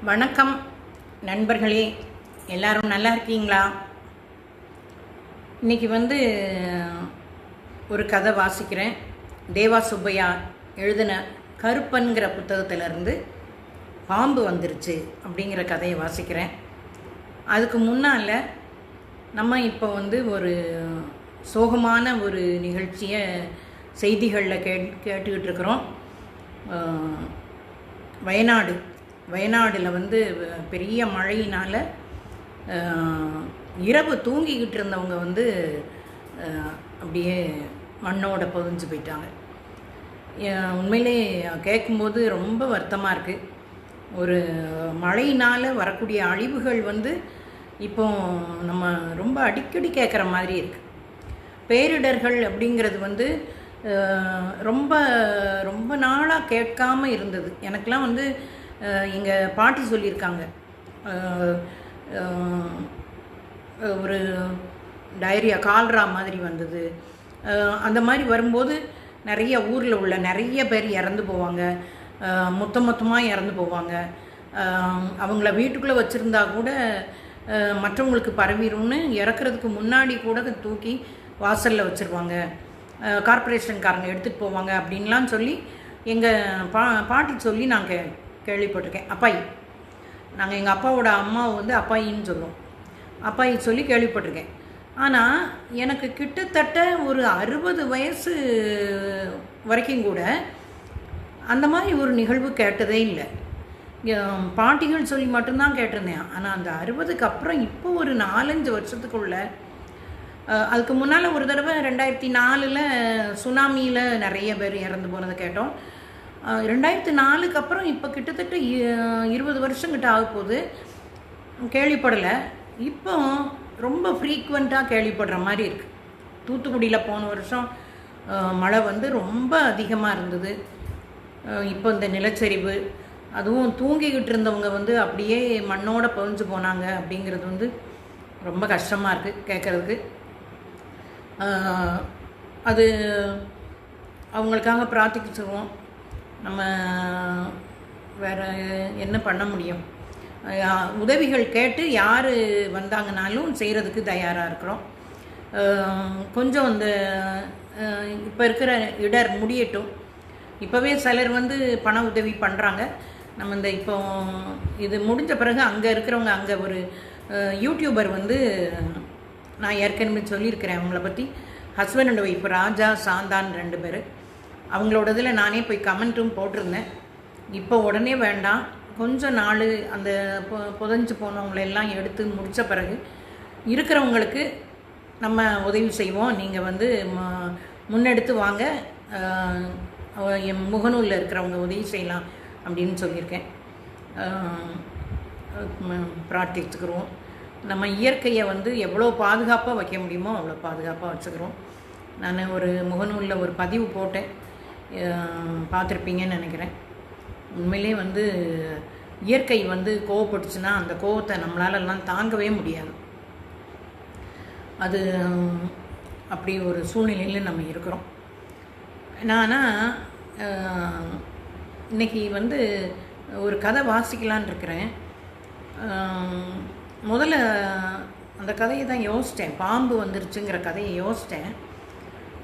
வணக்கம் நண்பர்களே, எல்லாரும் நல்லா இருக்கீங்களா? இன்றைக்கி ஒரு கதை வாசிக்கிறேன். தேவா சுப்பையா எழுதின கருப்பன்கிற புத்தகத்திலிருந்து பாம்பு வந்துருச்சு அப்படிங்கிற கதையை வாசிக்கிறேன். அதுக்கு முன்னால் நம்ம இப்போ ஒரு சோகமான ஒரு நிகழ்ச்சியை செய்திகளில் கேட்டுக்கிட்டு இருக்கிறோம். வயநாடில் பெரிய மழையினால் இரவு தூங்கிக்கிட்டு இருந்தவங்க அப்படியே மண்ணோட புதைஞ்சு போயிட்டாங்க. உண்மையிலே கேட்கும்போது ரொம்ப வருத்தமாக இருக்குது. ஒரு மழையினால் வரக்கூடிய அழிவுகள் இப்போ நம்ம ரொம்ப அடிக்கடி கேட்குற மாதிரி இருக்குது. பேரிடர்கள் அப்படிங்கிறது ரொம்ப ரொம்ப நாளாக கேட்காம இருந்தது. எனக்கெலாம் எங்கள் பாட்டி சொல்லியிருக்காங்க, ஒரு டைரியா கால்ரா மாதிரி வந்தது. அந்த மாதிரி வரும்போது நிறைய ஊரில் உள்ள நிறைய பேர் இறந்து போவாங்க, மொத்தமாக இறந்து போவாங்க. அவங்கள வீட்டுக்குள்ளே வச்சுருந்தா கூட மற்றவங்களுக்கு பரவிடும்னு இறக்குறதுக்கு முன்னாடி கூட தூக்கி வாசலில் வச்சுருவாங்க, கார்ப்பரேஷன்காரங்க எடுத்துகிட்டு போவாங்க அப்படின்லாம் சொல்லி எங்கள் பாட்டி சொல்லி நான் கேள்விப்பட்டிருக்கேன். அப்பாயி, நாங்கள் எங்கள் அப்பாவோட அம்மாவை அப்பாயின்னு சொல்லுவோம். அப்பாயி சொல்லி கேள்விப்பட்டிருக்கேன். ஆனால் எனக்கு கிட்டத்தட்ட ஒரு 60 வயசு வரைக்கும் கூட அந்த மாதிரி ஒரு நிகழ்வு கேட்டதே இல்லை. பாட்டிகள் சொல்லி மட்டும்தான் கேட்டிருந்தேன். ஆனால் அந்த 60க்கு அப்புறம் இப்போ ஒரு 4-5 வருஷத்துக்குள்ள, அதுக்கு முன்னால் ஒரு தடவை 2004 சுனாமியில் நிறைய பேர் இறந்து போனதை கேட்டோம். 2004க்கு அப்புறம் இப்போ கிட்டத்தட்ட 20 வருஷங்கிட்ட ஆக போகுது, கேள்விப்படலை. இப்போ ரொம்ப ஃப்ரீக்வெண்ட்டாக கேள்விப்படுற மாதிரி இருக்குது. தூத்துக்குடியில் போன வருஷம் மழை ரொம்ப அதிகமாக இருந்தது. இப்போ இந்த நிலச்சரிவு, அதுவும் தூங்கிக்கிட்டு இருந்தவங்க அப்படியே மண்ணோட புதைஞ்சு போனாங்க அப்படிங்கிறது ரொம்ப கஷ்டமாக இருக்குது கேட்குறதுக்கு. அது அவங்களுக்காக பிரார்த்திச்சுருவோம். நம்ம வேறு என்ன பண்ண முடியும்? உதவிகள் கேட்டு யார் வந்தாங்கனாலும் செய்கிறதுக்கு தயாராக இருக்கிறோம். கொஞ்சம் இந்த இப்போ இருக்கிற இடர் முடியட்டும். இப்போவே சிலர் பண உதவி பண்ணுறாங்க. நம்ம இப்போ இது முடிஞ்ச பிறகு அங்கே இருக்கிறவங்க, அங்கே ஒரு யூடியூபர் நான் ஏற்கனவே சொல்லியிருக்கிறேன் அவங்கள பற்றி, ஹஸ்பண்ட் அண்ட் ஒய்ஃப் ராஜா சாந்தான் 2 பேர். அவங்களோட இதில் நானே போய் கமெண்ட்டும் போட்டிருந்தேன். இப்போ உடனே வேண்டாம், கொஞ்சம் நாள் அந்த புதைஞ்சு போனவங்களெல்லாம் எடுத்து முடித்த பிறகு இருக்கிறவங்களுக்கு நம்ம உதவி செய்வோம். நீங்கள் முன்னெடுத்து வாங்க, என் முகநூலில் இருக்கிறவங்க உதவி செய்யலாம் அப்படின்னு சொல்லியிருக்கேன். பிரார்த்திச்சுக்கிறோம். நம்ம இயற்கையை எவ்வளோ பாதுகாப்பாக வைக்க முடியுமோ அவ்வளோ பாதுகாப்பாக வச்சுக்கிறோம். நான் ஒரு முகநூலில் ஒரு பதிவு போட்டேன், பார்த்துருப்பீங்கன்னு நினைக்கிறேன். உண்மையிலே இயற்கை கோவப்பட்டுச்சுன்னா அந்த கோவத்தை நம்மளாலெல்லாம் தாங்கவே முடியாது. அது அப்படி ஒரு சூழ்நிலையில் நம்ம இருக்கிறோம். ஆனால் இன்றைக்கி ஒரு கதை வாசிக்கலான் இருக்கிறேன். முதல்ல அந்த கதையை தான் யோசித்தேன், பாம்பு வந்துருச்சுங்கிற கதையை யோசித்தேன்.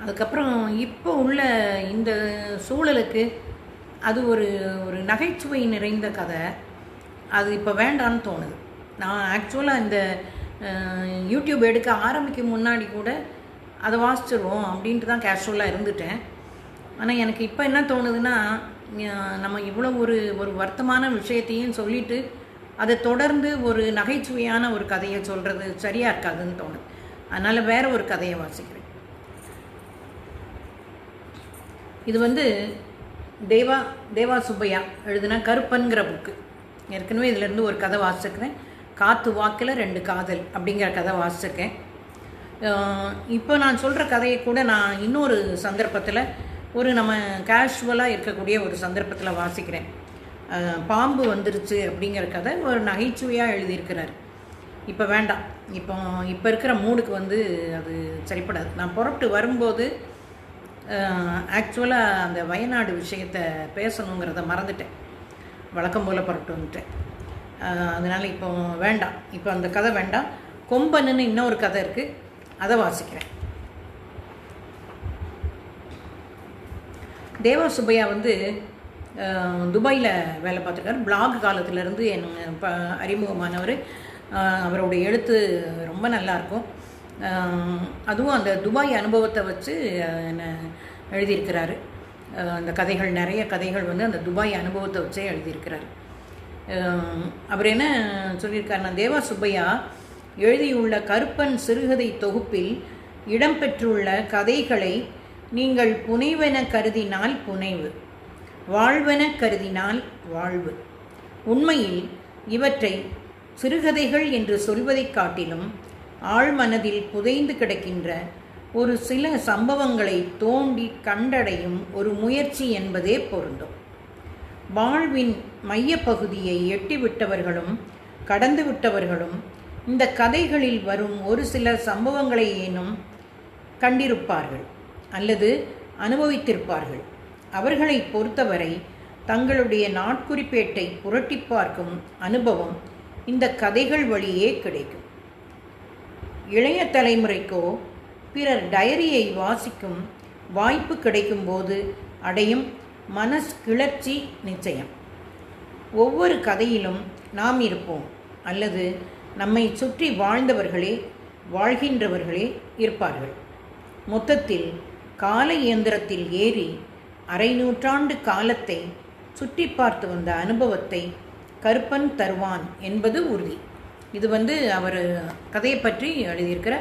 அதுக்கப்புறம் இப்போ உள்ள இந்த சூழலுக்கு அது ஒரு நகைச்சுவை நிறைந்த கதை, அது இப்போ வேண்டான்னு தோணுது. நான் ஆக்சுவலாக இந்த யூடியூப் எடுக்க ஆரம்பிக்கும் முன்னாடி கூட அதை வாசிச்சிருவோம் அப்படின்ட்டு தான் கேஷுவலாக இருந்துட்டேன். ஆனால் எனக்கு இப்போ என்ன தோணுதுன்னா, நம்ம இவ்வளோ ஒரு வருத்தமான விஷயத்தையும் சொல்லிவிட்டு அதை தொடர்ந்து ஒரு நகைச்சுவையான ஒரு கதையை சொல்கிறது சரியாக இருக்காதுன்னு தோணுது. அதனால் வேறு ஒரு கதையை வாசிக்கிறேன். இது தேவா சுப்பையா எழுதின கருப்பன்கிற புக்கு. ஏற்கனவே இதிலேருந்து ஒரு கதை வாசிச்சிருக்கிறேன், காற்று வாக்கில் 2 காதல் அப்படிங்கிற கதை வாசிச்சிருக்கேன். இப்போ நான் சொல்கிற கதையை கூட நான் இன்னொரு சந்தர்ப்பத்தில் நம்ம கேஷுவலாக இருக்கக்கூடிய ஒரு சந்தர்ப்பத்தில் வாசிக்கிறேன். பாம்பு வந்துருச்சு அப்படிங்கிற கதை ஒரு நகைச்சுவையாக எழுதியிருக்கிறார். இப்போ வேண்டாம், இப்போ இருக்கிற மூடுக்கு அது சரிப்படாது. நான் புறப்பட்டு வரும்போது ஆக்சுவலாக அந்த வயநாடு விஷயத்தை பேசணுங்கிறத மறந்துட்டேன். வழக்கம் போல் புறப்பட்டு வந்துட்டேன். அதனால் இப்போ வேண்டாம், இப்போ அந்த கதை வேண்டாம். கொம்பனுன்னு இன்னொரு கதை இருக்குது, அதை வாசிக்கிறேன். தேவா சுப்பையா வந்து துபாயில் வேலை பார்த்துருக்காரு. பிளாக் காலத்திலேருந்து என் அறிமுகமானவர். அவருடைய எழுத்து ரொம்ப நல்லாயிருக்கும். அதுவும் அந்த துபாய் அனுபவத்தை வச்சு எழுதியிருக்கிறாரு. அந்த கதைகள், நிறைய கதைகள் வந்து அந்த துபாய் அனுபவத்தை வச்சே எழுதியிருக்கிறார். அவர் என்ன சொல்லியிருக்காருன்னா, தேவா சுப்பையா எழுதியுள்ள கருப்பன் சிறுகதை தொகுப்பில் இடம்பெற்றுள்ள கதைகளை நீங்கள் புனைவென கருதினால் புனைவு, வாழ்வென கருதினால் வாழ்வு. உண்மையில் இவற்றை சிறுகதைகள் என்று சொல்வதைக் காட்டிலும் ஆழ்மனதில் புதைந்து கிடக்கின்ற ஒரு சில சம்பவங்களை தோண்டி கண்டடையும் ஒரு முயற்சி என்பதே பொருந்தும். வாழ்வின் மையப்பகுதியை எட்டிவிட்டவர்களும் கடந்து விட்டவர்களும் இந்த கதைகளில் வரும் ஒரு சில சம்பவங்களை ஏனும் கண்டிருப்பார்கள் அல்லது அனுபவித்திருப்பார்கள். அவர்களை பொறுத்தவரை தங்களுடைய நாட்குறிப்பேட்டை புரட்டி பார்க்கும் அனுபவம் இந்த கதைகள் வழியே கிடைக்கும். இளைய தலைமுறைக்கோ பிறர் டைரியை வாசிக்கும் வாய்ப்பு கிடைக்கும்போது அடையும் மனக்கிளர்ச்சி நிச்சயம். ஒவ்வொரு கதையிலும் நாம் இருப்போம் அல்லது நம்மை சுற்றி வாழ்ந்தவர்களே வாழ்கின்றவர்களே இருப்பார்கள். மொத்தத்தில் கால இயந்திரத்தில் ஏறி அரை நூற்றாண்டு காலத்தை சுற்றி பார்த்து வந்த அனுபவத்தை கருப்பன் தருவான் என்பது உறுதி. இது வந்து அவர் கதையை பற்றி எழுதியிருக்கிற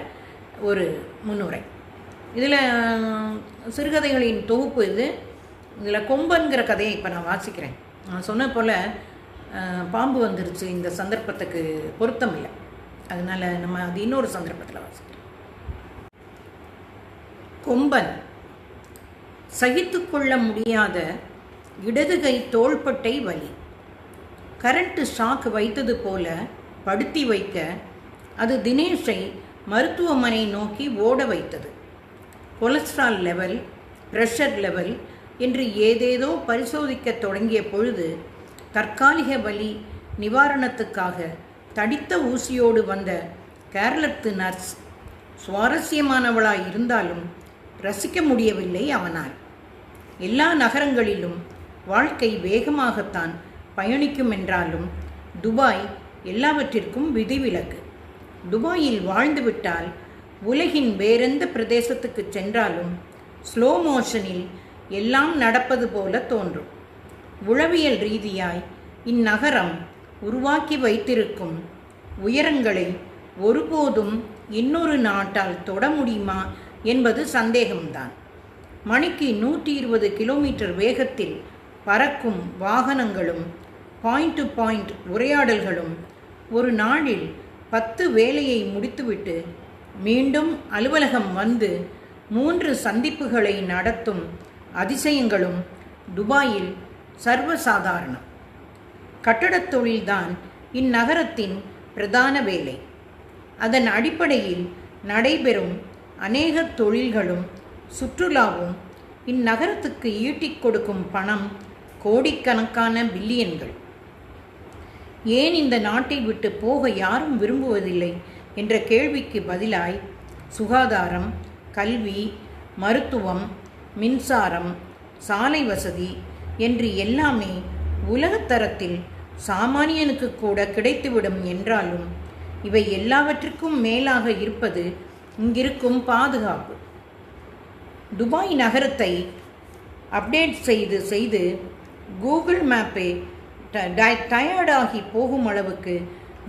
ஒரு முன்னுரை. இதில் சிறுகதைகளின் தொகுப்பு இது. இதில் கொம்பன்கிற கதையை இப்போ நான் வாசிக்கிறேன். நான் சொன்ன போல் பாம்பு வந்துருச்சு, இந்த சந்தர்ப்பத்துக்கு பொருத்தம் இல்லை, அதனால் நம்ம அது இன்னொரு சந்தர்ப்பத்தில் வாசிக்கிறோம். கொம்பன். சகித்து கொள்ள முடியாத இடதுகை தோள்பட்டை வலி. கரண்ட் ஷாக் வைத்தது போல படுத்தி வைக்க அது தினேஷை மருத்துவமனை நோக்கி ஓட வைத்தது. கொலஸ்ட்ரால் லெவல், ப்ரெஷர் லெவல் என்று ஏதேதோ பரிசோதிக்க தொடங்கிய பொழுது தற்காலிக வலி நிவாரணத்துக்காக தடித்த ஊசியோடு வந்த கேரளத்து நர்ஸ் சுவாரஸ்யமானவளாய் இருந்தாலும் ரசிக்க முடியவில்லை அவனால். எல்லா நகரங்களிலும் வாழ்க்கை வேகமாகத்தான் பயணிக்கும் என்றாலும் துபாய் எல்லாவற்றிற்கும் விதிவிலக்கு. துபாயில் வாழ்ந்துவிட்டால் உலகின் வேறெந்த பிரதேசத்துக்கு சென்றாலும் ஸ்லோ மோஷனில் எல்லாம் நடப்பது போல தோன்றும். உளவியல் ரீதியாய் இந்நகரம் உருவாக்கி வைத்திருக்கும் உயரங்களை ஒருபோதும் இன்னொரு நாட்டால் தொட முடியுமா என்பது சந்தேகம்தான். மணிக்கு 120 கிலோமீட்டர் வேகத்தில் பறக்கும் வாகனங்களும் பாயிண்ட் டு பாயிண்ட் உரையாடல்களும் ஒரு நாளில் 10 வேலையை முடித்துவிட்டு மீண்டும் அலுவலகம் வந்து 3 சந்திப்புகளை நடத்தும் அதிசயங்களும் துபாயில் சர்வசாதாரணம். கட்டடத் தொழில்தான் இந்நகரத்தின் பிரதான வேலை. அதன் அடிப்படையில் நடைபெறும் அநேக தொழில்களும் சுற்றுலாவும் இந்நகரத்துக்கு ஈட்டிக் கொடுக்கும் பணம் கோடிக்கணக்கான பில்லியன்கள். ஏன் இந்த நாட்டை விட்டு போக யாரும் விரும்புவதில்லை என்ற கேள்விக்கு பதிலாய் சுகாதாரம், கல்வி, மருத்துவம், மின்சாரம், சாலை வசதி என்று எல்லாமே உலகத்தரத்தில் சாமானியனுக்கு கூட கிடைத்துவிடும் என்றாலும் இவை எல்லாவற்றுக்கும் மேலாக இருப்பது இங்கிருக்கும் பாதுகாப்பு. துபாய் நகரத்தை அப்டேட் செய்து கூகுள் மேப்பை டயர்டாகி போகும் அளவுக்கு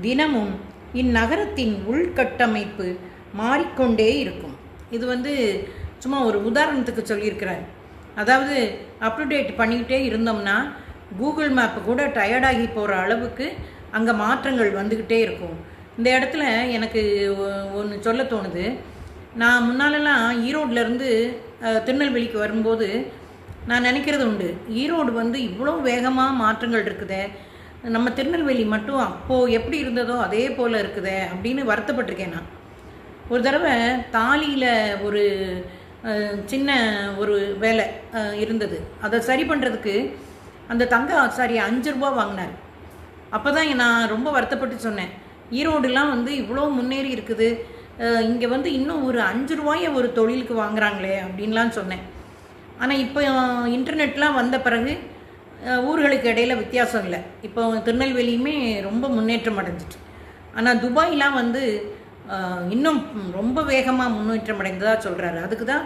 தினமும் இந்நகரத்தின் உள்கட்டமைப்பு மாறிக்கொண்டே இருக்கும். இது வந்து சும்மா ஒரு உதாரணத்துக்கு சொல்லியிருக்கிறார். அதாவது அப்டேட் பண்ணிக்கிட்டே இருந்தோம்னா கூகுள் மேப்பு கூட டயர்டாகி போகிற அளவுக்கு அங்கே மாற்றங்கள் வந்துக்கிட்டே இருக்கும். இந்த இடத்துல எனக்கு ஒன்று சொல்ல தோணுது. நான் முன்னாலெல்லாம் ஈரோட்லேருந்து திருநெல்வேலிக்கு வரும்போது நான் நினைக்கிறது உண்டு, ஈரோடு வந்து இவ்வளோ வேகமாக மாற்றங்கள் இருக்குதே, நம்ம திருநெல்வேலி மட்டும் அப்போது எப்படி இருந்ததோ அதே போல் இருக்குதே அப்படின்னு வருத்தப்பட்டிருக்கேன். நான் ஒரு தடவை தாலியில் ஒரு சின்ன ஒரு வேலை இருந்தது. அதை சரி பண்ணுறதுக்கு அந்த தங்க ஆசாரி 5 ரூபா வாங்கினார். அப்போ தான் நான் ரொம்ப வருத்தப்பட்டு சொன்னேன், ஈரோடுலாம் வந்து இவ்வளோ முன்னேறி இருக்குது, இங்கே வந்து இன்னும் ஒரு 5 ரூபாயை ஒரு தொழிலுக்கு வாங்குறாங்களே அப்படின்லாம் சொன்னேன். ஆனால் இப்போ இன்டர்நெட்லாம் வந்த பிறகு ஊர்களுக்கு இடையில வித்தியாசம் இல்லை. இப்போ திருநெல்வேலியுமே ரொம்ப முன்னேற்றம் அடைஞ்சிட்டு. ஆனால் துபாய்லாம் வந்து இன்னும் ரொம்ப வேகமாக முன்னேற்றம் அடைந்ததாக சொல்கிறாரு. அதுக்கு தான்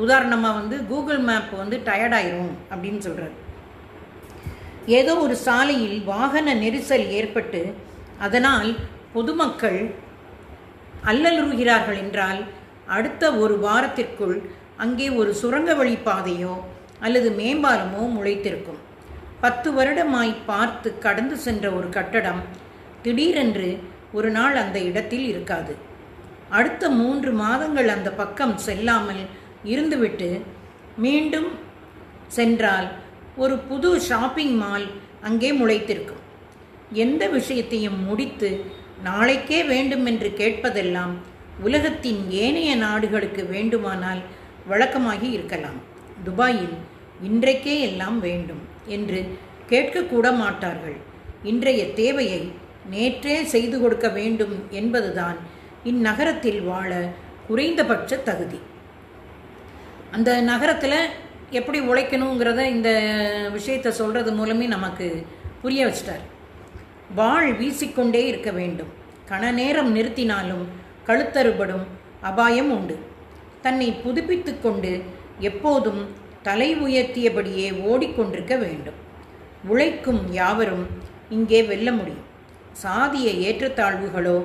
உதாரணமாக வந்து கூகுள் மேப் வந்து டயர்டாயிரும் அப்படின்னு சொல்கிறாரு. ஏதோ ஒரு சாலையில் வாகன நெரிசல் ஏற்பட்டு அதனால் பொதுமக்கள் அல்லலுறுகிறார்கள் என்றால் அடுத்த ஒரு வாரத்திற்குள் அங்கே ஒரு சுரங்க வழி பாதையோ அல்லது மேம்பாலமோ முளைத்திருக்கும். 10 வருடமாய் பார்த்து கடந்து சென்ற ஒரு கட்டடம் திடீரென்று ஒரு நாள் அந்த இடத்தில் இருக்காது. அடுத்த 3 மாதங்கள் அந்த பக்கம் செல்லாமல் இருந்துவிட்டு மீண்டும் சென்றால் ஒரு புது ஷாப்பிங் மால் அங்கே முளைத்திருக்கும். எந்த விஷயத்தையும் முடித்து நாளைக்கே வேண்டும் என்று கேட்பதெல்லாம் உலகத்தின் ஏனைய நாடுகளுக்கு வேண்டுமானால் வழக்கமாகி இருக்கலாம். துபாயில் இன்றைக்கே எல்லாம் வேண்டும் என்று கேட்கக்கூட மாட்டார்கள். இன்றைய தேவையை நேற்றே செய்து கொடுக்க வேண்டும் என்பதுதான் இந்நகரத்தில் வாழ குறைந்தபட்ச தகுதி. அந்த நகரத்தில் எப்படி உழைக்கணுங்கிறத இந்த விஷயத்தை சொல்கிறது மூலமே நமக்கு புரிய வச்சிட்டார். வாள் வீசிக்கொண்டே இருக்க வேண்டும். கண நேரம் நிறுத்தினாலும் கழுத்தறுபடும் அபாயம் உண்டு. தன்னை புதுப்பித்து கொண்டு எப்போதும் தலை உயர்த்தியபடியே ஓடிக்கொண்டிருக்க வேண்டும். உழைக்கும் யாவரும் இங்கே வெல்ல முடியும். சாதிய ஏற்றத்தாழ்வுகளோ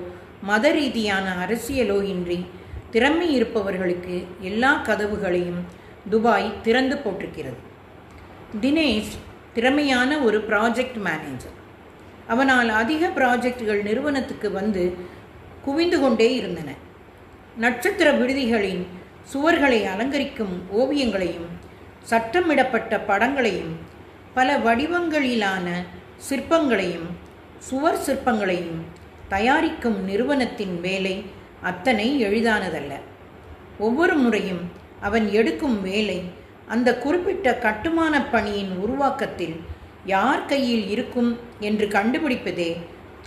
மத ரீதியான அரசியலோ இன்றி திறமை இருப்பவர்களுக்கு எல்லா கதவுகளையும் துபாய் திறந்து போட்டிருக்கிறது. தினேஷ் திறமையான ஒரு ப்ராஜெக்ட் மேனேஜர். அவனால் அதிக ப்ராஜெக்டுகள் நிறுவனத்துக்கு வந்து குவிந்து கொண்டே இருந்தன. நட்சத்திர விடுதிகளின் சுவர்களை அலங்கரிக்கும் ஓவியங்களையும் சட்டமிடப்பட்ட படங்களையும் பல வடிவங்களிலான சிற்பங்களையும் சுவர் சிற்பங்களையும் தயாரிக்கும் நிறுவனத்தின் வேலை அத்தனை எளிதானதல்ல. ஒவ்வொரு முறையும் அவன் எடுக்கும் வேலை அந்த குறிப்பிட்ட கட்டுமான பணியின் உருவாக்கத்தில் யார் கையில் இருக்கும் என்று கண்டுபிடிப்பதே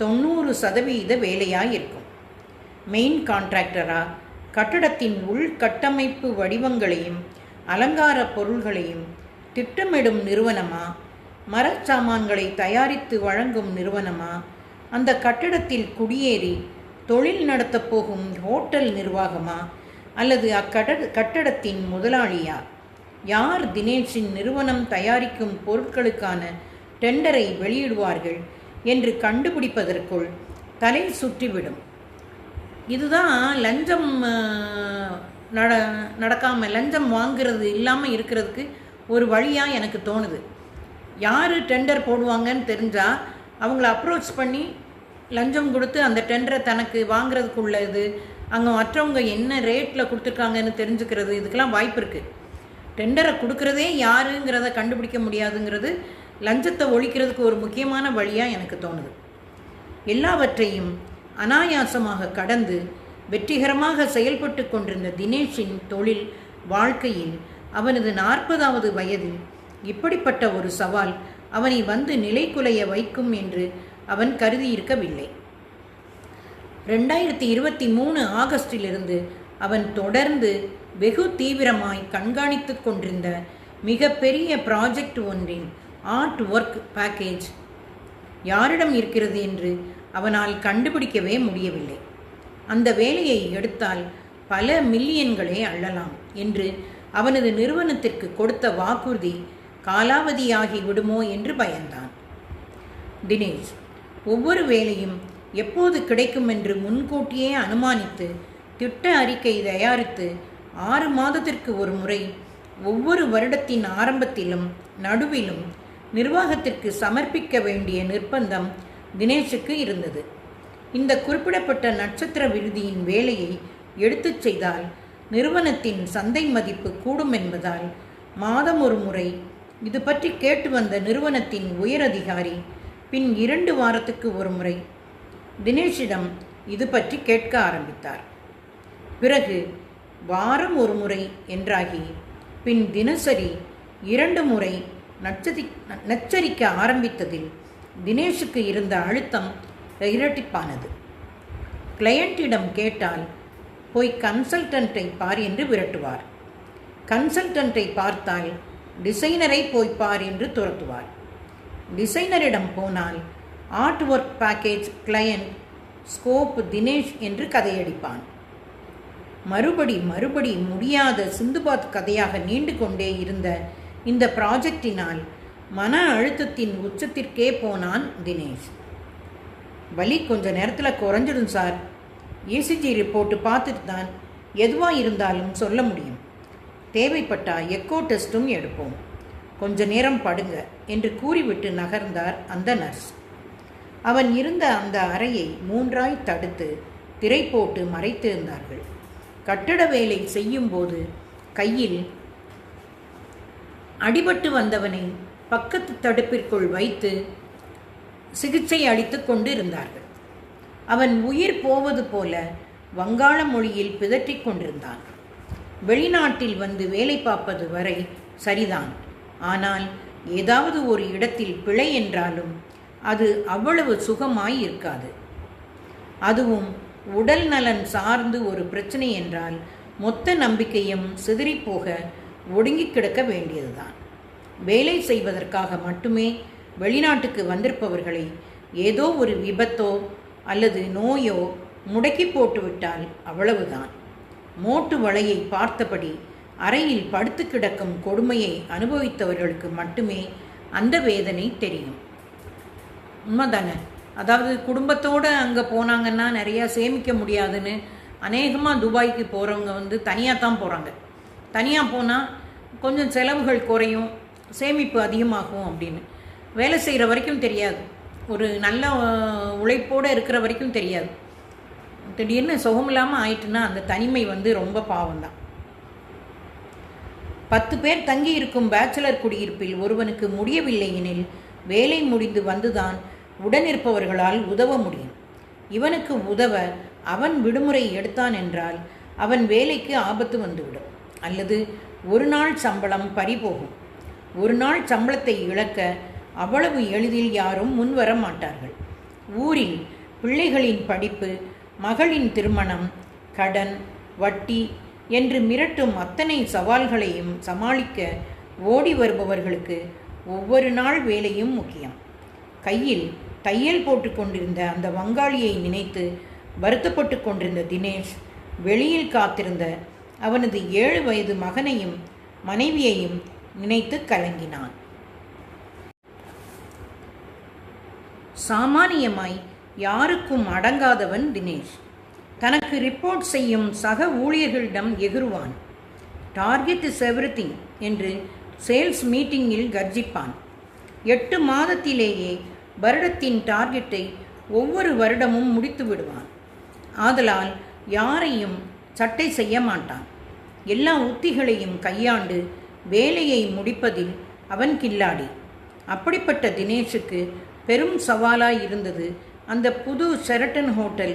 90% வேலையாயிருக்கும். மெயின் கான்ட்ராக்டரா கட்டடத்தின் உள்கட்டமைப்பு வடிவங்களையும் அலங்கார பொருள்களையும் திட்டமிடும் நிறுவனமா, மரச்சாமான்களை தயாரித்து வழங்கும் நிறுவனமா, அந்த கட்டடத்தில் குடியேறி தொழில் நடத்தப் போகும் ஹோட்டல் நிர்வாகமா, அல்லது கட்டடத்தின் முதலாளியா? யார் தினேஷின் நிறுவனம் தயாரிக்கும் பொருட்களுக்கான டெண்டரை வெளியிடுவார்கள் என்று கண்டுபிடிப்பதற்குள் தலை சுற்றிவிடும். இதுதான் லஞ்சம் நடக்காமல், லஞ்சம் வாங்கிறது இல்லாமல் இருக்கிறதுக்கு ஒரு வழியாக எனக்கு தோணுது. யார் டெண்டர் போடுவாங்கன்னு தெரிஞ்சால் அவங்கள அப்ரோச் பண்ணி லஞ்சம் கொடுத்து அந்த டெண்டரை தனக்கு வாங்கிறதுக்குள்ளது, அங்கே மற்றவங்க என்ன ரேட்டில் கொடுத்துருக்காங்கன்னு தெரிஞ்சுக்கிறது, இதுக்கெல்லாம் வாய்ப்பு இருக்குது. டெண்டரை கொடுக்குறதே யாருங்கிறத கண்டுபிடிக்க முடியாதுங்கிறது லஞ்சத்தை ஒழிக்கிறதுக்கு ஒரு முக்கியமான வழியாக எனக்கு தோணுது. எல்லாவற்றையும் அனாயாசமாக கடந்து வெற்றிகரமாக செயல்பட்டு கொண்டிருந்த தினேஷின் தொழில் வாழ்க்கையில் அவனது 40வது வயதில் இப்படிப்பட்ட ஒரு சவால் அவனை வந்து நிலைகுலைய வைக்கும் என்று அவன் கருதியிருக்கவில்லை. 2023 ஆகஸ்டிலிருந்து அவன் தொடர்ந்து வெகு தீவிரமாய் கண்காணித்து கொண்டிருந்த மிகப்பெரிய ப்ராஜெக்ட் ஒன்றின் ஆர்ட் ஒர்க் பேக்கேஜ் யாரிடம் இருக்கிறது என்று அவனால் கண்டுபிடிக்கவே முடியவில்லை. அந்த வேலையை எடுத்தால் பல மில்லியன்களே அள்ளலாம் என்று அவனது நிறுவனத்திற்கு கொடுத்த வாக்குறுதி காலாவதியாகி விடுமோ என்று பயந்தான். தினேஷ் ஒவ்வொரு வேலையும் எப்போது கிடைக்கும் என்று முன்கூட்டியே அனுமானித்து திட்ட அறிக்கை தயாரித்து 6 மாதத்திற்கு ஒரு முறை ஒவ்வொரு வருடத்தின் ஆரம்பத்திலும் நடுவிலும் நிர்வாகத்திற்கு சமர்ப்பிக்க வேண்டிய நிர்பந்தம் தினேஷுக்கு இருந்தது. இந்த குறிப்பிடப்பட்ட நட்சத்திர விடுதியின் வேலையை எடுத்துச் செய்தால் நிறுவனத்தின் சந்தை மதிப்பு கூடும் என்பதால் மாதம் ஒரு முறை இது பற்றி கேட்டு வந்த நிறுவனத்தின் உயரதிகாரி பின் 2 வாரத்துக்கு ஒரு முறை தினேஷிடம் இது பற்றி கேட்க ஆரம்பித்தார். பிறகு வாரம் ஒரு முறை என்றாகி பின் தினசரி 2 முறை நச்சரிக்க ஆரம்பித்ததில் தினேஷுக்கு இருந்த அழுத்தம் இரட்டிப்பானது. கிளையண்ட்டிடம் கேட்டால் போய் கன்சல்டண்ட்டை பார் என்று விரட்டுவார். கன்சல்டண்ட்டை பார்த்தால் டிசைனரை போய் பார் என்று துரத்துவார். டிசைனரிடம் போனால் art work package client scope Dinesh என்று கதையடிப்பான். மறுபடி முடியாத சிந்துபாத் கதையாக நீண்டு கொண்டே இருந்த இந்த ப்ராஜெக்டினால் மன அழுத்தத்தின் உச்சத்திற்கே போனான் தினேஷ். வலி கொஞ்ச நேரத்தில் குறைஞ்சிடும் சார். ECG ரிப்போர்ட்டு பார்த்துட்டு தான் எதுவாக இருந்தாலும் சொல்ல முடியும். தேவைப்பட்டா எக்கோ டெஸ்ட்டும் எடுப்போம். கொஞ்ச நேரம் படுங்க என்று கூறிவிட்டு நகர்ந்தார் அந்த நர்ஸ். அவன் இருந்த அந்த அறையை 3ஆய் தடுத்து திரை போட்டு மறைத்திருந்தார்கள். கட்டட வேலை செய்யும்போது கையில் அடிபட்டு வந்தவனை பக்கத்து தடுப்பிற்குள் வைத்து சிகிச்சை அளித்து கொண்டு இருந்தார்கள். அவன் உயிர் போவது போல வங்காள மொழியில் பிதற்றிக் கொண்டிருந்தான். வெளிநாட்டில் வந்து வேலை பார்ப்பது வரை சரிதான். ஆனால் ஏதாவது ஒரு இடத்தில் பிழை என்றாலும் அது அவ்வளவு சுகமாய் இருக்காது. அதுவும் உடல் நலன் சார்ந்து ஒரு பிரச்சனை என்றால் மொத்த நம்பிக்கையும் சிதறிப்போக ஒடுங்கி கிடக்க வேண்டியதுதான். வேலை செய்வதற்காக மட்டுமே வெளிநாட்டுக்கு வந்திருப்பவர்களை ஏதோ ஒரு விபத்தோ அல்லது நோயோ முடக்கி போட்டுவிட்டால் அவ்வளவுதான். மோட்டு வலையை பார்த்தபடி அறையில் படுத்து கிடக்கும் கொடுமையை அனுபவித்தவர்களுக்கு மட்டுமே அந்த வேதனை தெரியும். உண்மைதானே? அதாவது குடும்பத்தோடு அங்கே போனாங்கன்னா நிறையா சேமிக்க முடியாதுன்னு அநேகமாக துபாய்க்கு போகிறவங்க வந்து தனியாக தான் போகிறாங்க. தனியாக போனால் கொஞ்சம் செலவுகள் குறையும், சேமிப்பு அதிகமாகும் அப்படின்னு. வேலை செய்கிற வரைக்கும் தெரியாது, ஒரு நல்ல உழைப்போடு இருக்கிற வரைக்கும் தெரியாது. திடீர்னு சுகமில்லாமல் ஆயிட்டுன்னா அந்த தனிமை வந்து ரொம்ப பாவம்தான். 10 பேர் தங்கி இருக்கும் பேச்சுலர் குடியிருப்பில் ஒருவனுக்கு முடியவில்லை எனில் வேலை முடிந்து வந்துதான் உடனிருப்பவர்களால் உதவ முடியும். இவனுக்கு உதவ அவன் விடுமுறை எடுத்தான் என்றால் அவன் வேலைக்கு ஆபத்து வந்துவிடும். அல்லது ஒரு நாள் சம்பளம் பறிபோகும். ஒரு நாள் சம்பளத்தை இழக்க அவ்வளவு எளிதில் யாரும் முன்வர மாட்டார்கள். ஊரில் பிள்ளைகளின் படிப்பு, மகளின் திருமணம், கடன், வட்டி என்று மிரட்டும் அத்தனை சவால்களையும் சமாளிக்க ஓடி வருபவர்களுக்கு ஒவ்வொரு நாள் வேலையும் முக்கியம். கையில் தையல் போட்டு கொண்டிருந்த அந்த வங்காளியை நினைத்து வருத்தப்பட்டு கொண்டிருந்த தினேஷ் வெளியில் காத்திருந்த அவனது 7 வயது மகனையும் மனைவியையும் நினைத்து கலங்கினான். சாமானியமாய் யாருக்கும் அடங்காதவன் தினேஷ். தனக்கு ரிப்போர்ட் செய்யும் சக ஊழியர்களிடம் எகிறுவான். டார்கெட் இஸ் எவ்ரிதிங் என்று சேல்ஸ் மீட்டிங்கில் கர்ஜிப்பான். 8 மாதத்திலேயே வருடத்தின் டார்கெட்டை ஒவ்வொரு வருடமும் முடித்து விடுவான். ஆதலால் யாரையும் சட்டை செய்ய மாட்டான். எல்லா உத்திகளையும் கையாண்டு வேலையை முடிப்பதில் அவன் கில்லாடி. அப்படிப்பட்ட தினேஷுக்கு பெரும் சவாலாய் இருந்தது அந்த புது ஷெரட்டன் ஹோட்டல்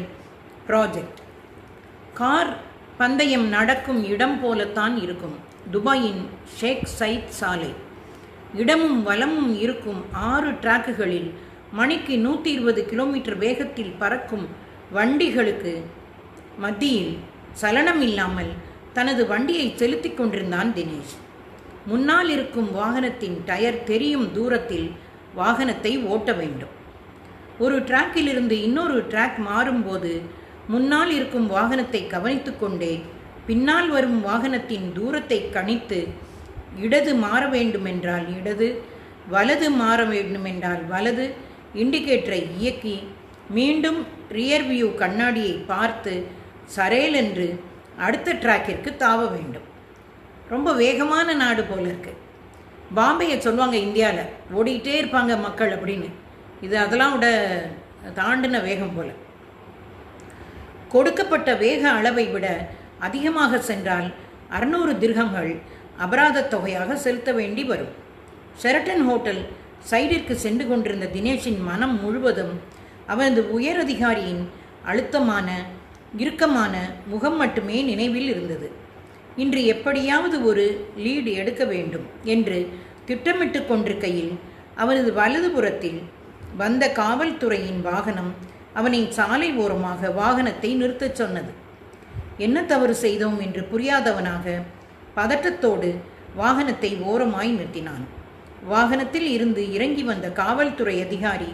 ப்ராஜெக்ட். கார் பந்தயம் நடக்கும் இடம் போலத்தான் இருக்கும் துபாயின் ஷேக் சைத் சாலை. இடமும் வலமும் இருக்கும் 6 டிராக்குகளில் மணிக்கு 120 கிலோமீட்டர் வேகத்தில் பறக்கும் வண்டிகளுக்கு மத்தியில் சலனம் இல்லாமல் தனது வண்டியை செலுத்தி கொண்டிருந்தான் தினேஷ். முன்னால் இருக்கும் வாகனத்தின் டயர் தெரியும் தூரத்தில் வாகனத்தை ஓட்ட வேண்டும். ஒரு டிராக்கிலிருந்து இன்னொரு டிராக் மாறும்போது முன்னால் இருக்கும் வாகனத்தை கவனித்து கொண்டே பின்னால் வரும் வாகனத்தின் தூரத்தை கணித்து இடது மாற வேண்டுமென்றால் இடது, வலது மாற வேண்டுமென்றால் வலது இண்டிகேட்டரை இயக்கி மீண்டும் ரியர் வியூ கண்ணாடியை பார்த்து சரேல் என்று அடுத்த டிராக்கிற்கு தாவ வேண்டும். ரொம்ப வேகமான நாடு போல இருக்கு. பாம்பேயை சொல்லுவாங்க இந்தியாவில் ஓடிக்கிட்டே இருப்பாங்க மக்கள் அப்படின்னு. இது அதெல்லாம் விட தாண்டின வேகம் போல. கொடுக்கப்பட்ட வேக அளவை விட அதிகமாக சென்றால் 600 திர்ஹம்கள் அபராத தொகையாக செலுத்த வேண்டி வரும். ஷெரட்டன் ஹோட்டல் சைடிற்கு சென்று கொண்டிருந்த தினேஷின் மனம் முழுவதும் அவனது உயரதிகாரியின் அழுத்தமான இறுக்கமான முகம் மட்டுமே நினைவில் இருந்தது. இன்று எப்படியாவது ஒரு லீடு எடுக்க வேண்டும் என்று திட்டமிட்டு கொண்டிருக்கையில் அவனது வலதுபுறத்தில் வந்த காவல்துறையின் வாகனம் அவனை சாலை ஓரமாக வாகனத்தை நிறுத்தச் சொன்னது. என்ன தவறு செய்தோம் என்று புரியாதவனாக பதட்டத்தோடு வாகனத்தை ஓரமாய் நிறுத்தினான். வாகனத்தில் இருந்து இறங்கி வந்த காவல்துறை அதிகாரி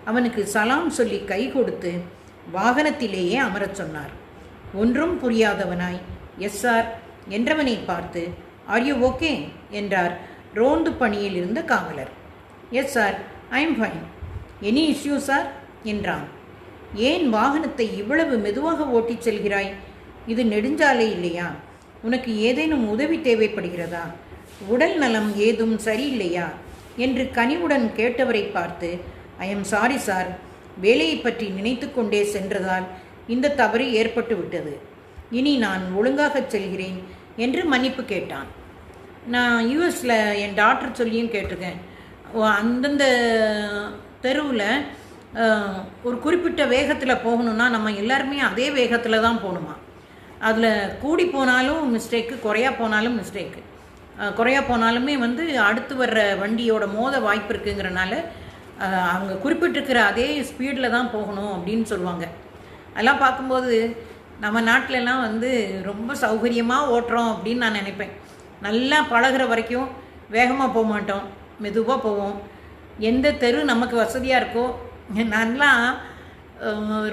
அவனுக்கு சலாம் சொல்லி கை கொடுத்து வாகனத்திலேயே அமரச் சொன்னார். ஒன்றும் புரியாதவனாய் எஸ் சார் என்றவனை பார்த்து ஆர் யூ ஓகே என்றார் ரோந்து பணியில் இருந்த காவலர். Yes sir, I am fine. Any issue sir என்றான். ஏன் வாகனத்தை இவ்வளவு மெதுவாக ஓட்டிச் செல்கிறாய்? இது நெடுஞ்சாலை இல்லையா? உனக்கு ஏதேனும் உதவி தேவைப்படுகிறதா? உடல் நலம் ஏதும் சரியில்லையா என்று கனிவுடன் கேட்டவரை பார்த்து ஐ எம் சாரி சார், வேலையை பற்றி நினைத்து கொண்டே சென்றதால் இந்த தவறு ஏற்பட்டு விட்டது. இனி நான் ஒழுங்காகச் செல்கிறேன் என்று மன்னிப்பு கேட்டான். நான் யூஎஸில் என் டாக்டர் சொல்லியும் கேட்டிருக்கேன். அந்தந்த தெருவில் ஒரு குறிப்பிட்ட வேகத்தில் போகணுன்னா நம்ம எல்லாருமே அதே வேகத்தில் தான் போகணுமா. அதில் கூடி போனாலும் மிஸ்டேக்கு, குறையா போனாலும் மிஸ்டேக்கு. குறையா போனாலுமே அடுத்து வர்ற வண்டியோட மோத வாய்ப்பு இருக்குங்கிறனால அவங்க குறிப்பிட்டிருக்கிற அதே ஸ்பீடில் தான் போகணும் அப்படின்னு சொல்லுவாங்க. அதெல்லாம் பார்க்கும்போது நம்ம நாட்டிலலாம் ரொம்ப சௌகரியமாக ஓட்டுறோம் அப்படின்னு நான் நினைப்பேன். நல்லா பழகிற வரைக்கும் வேகமாக போக மாட்டோம், மெதுவாக போவோம். எந்த தெரு நமக்கு வசதியாக இருக்கோ. நல்லா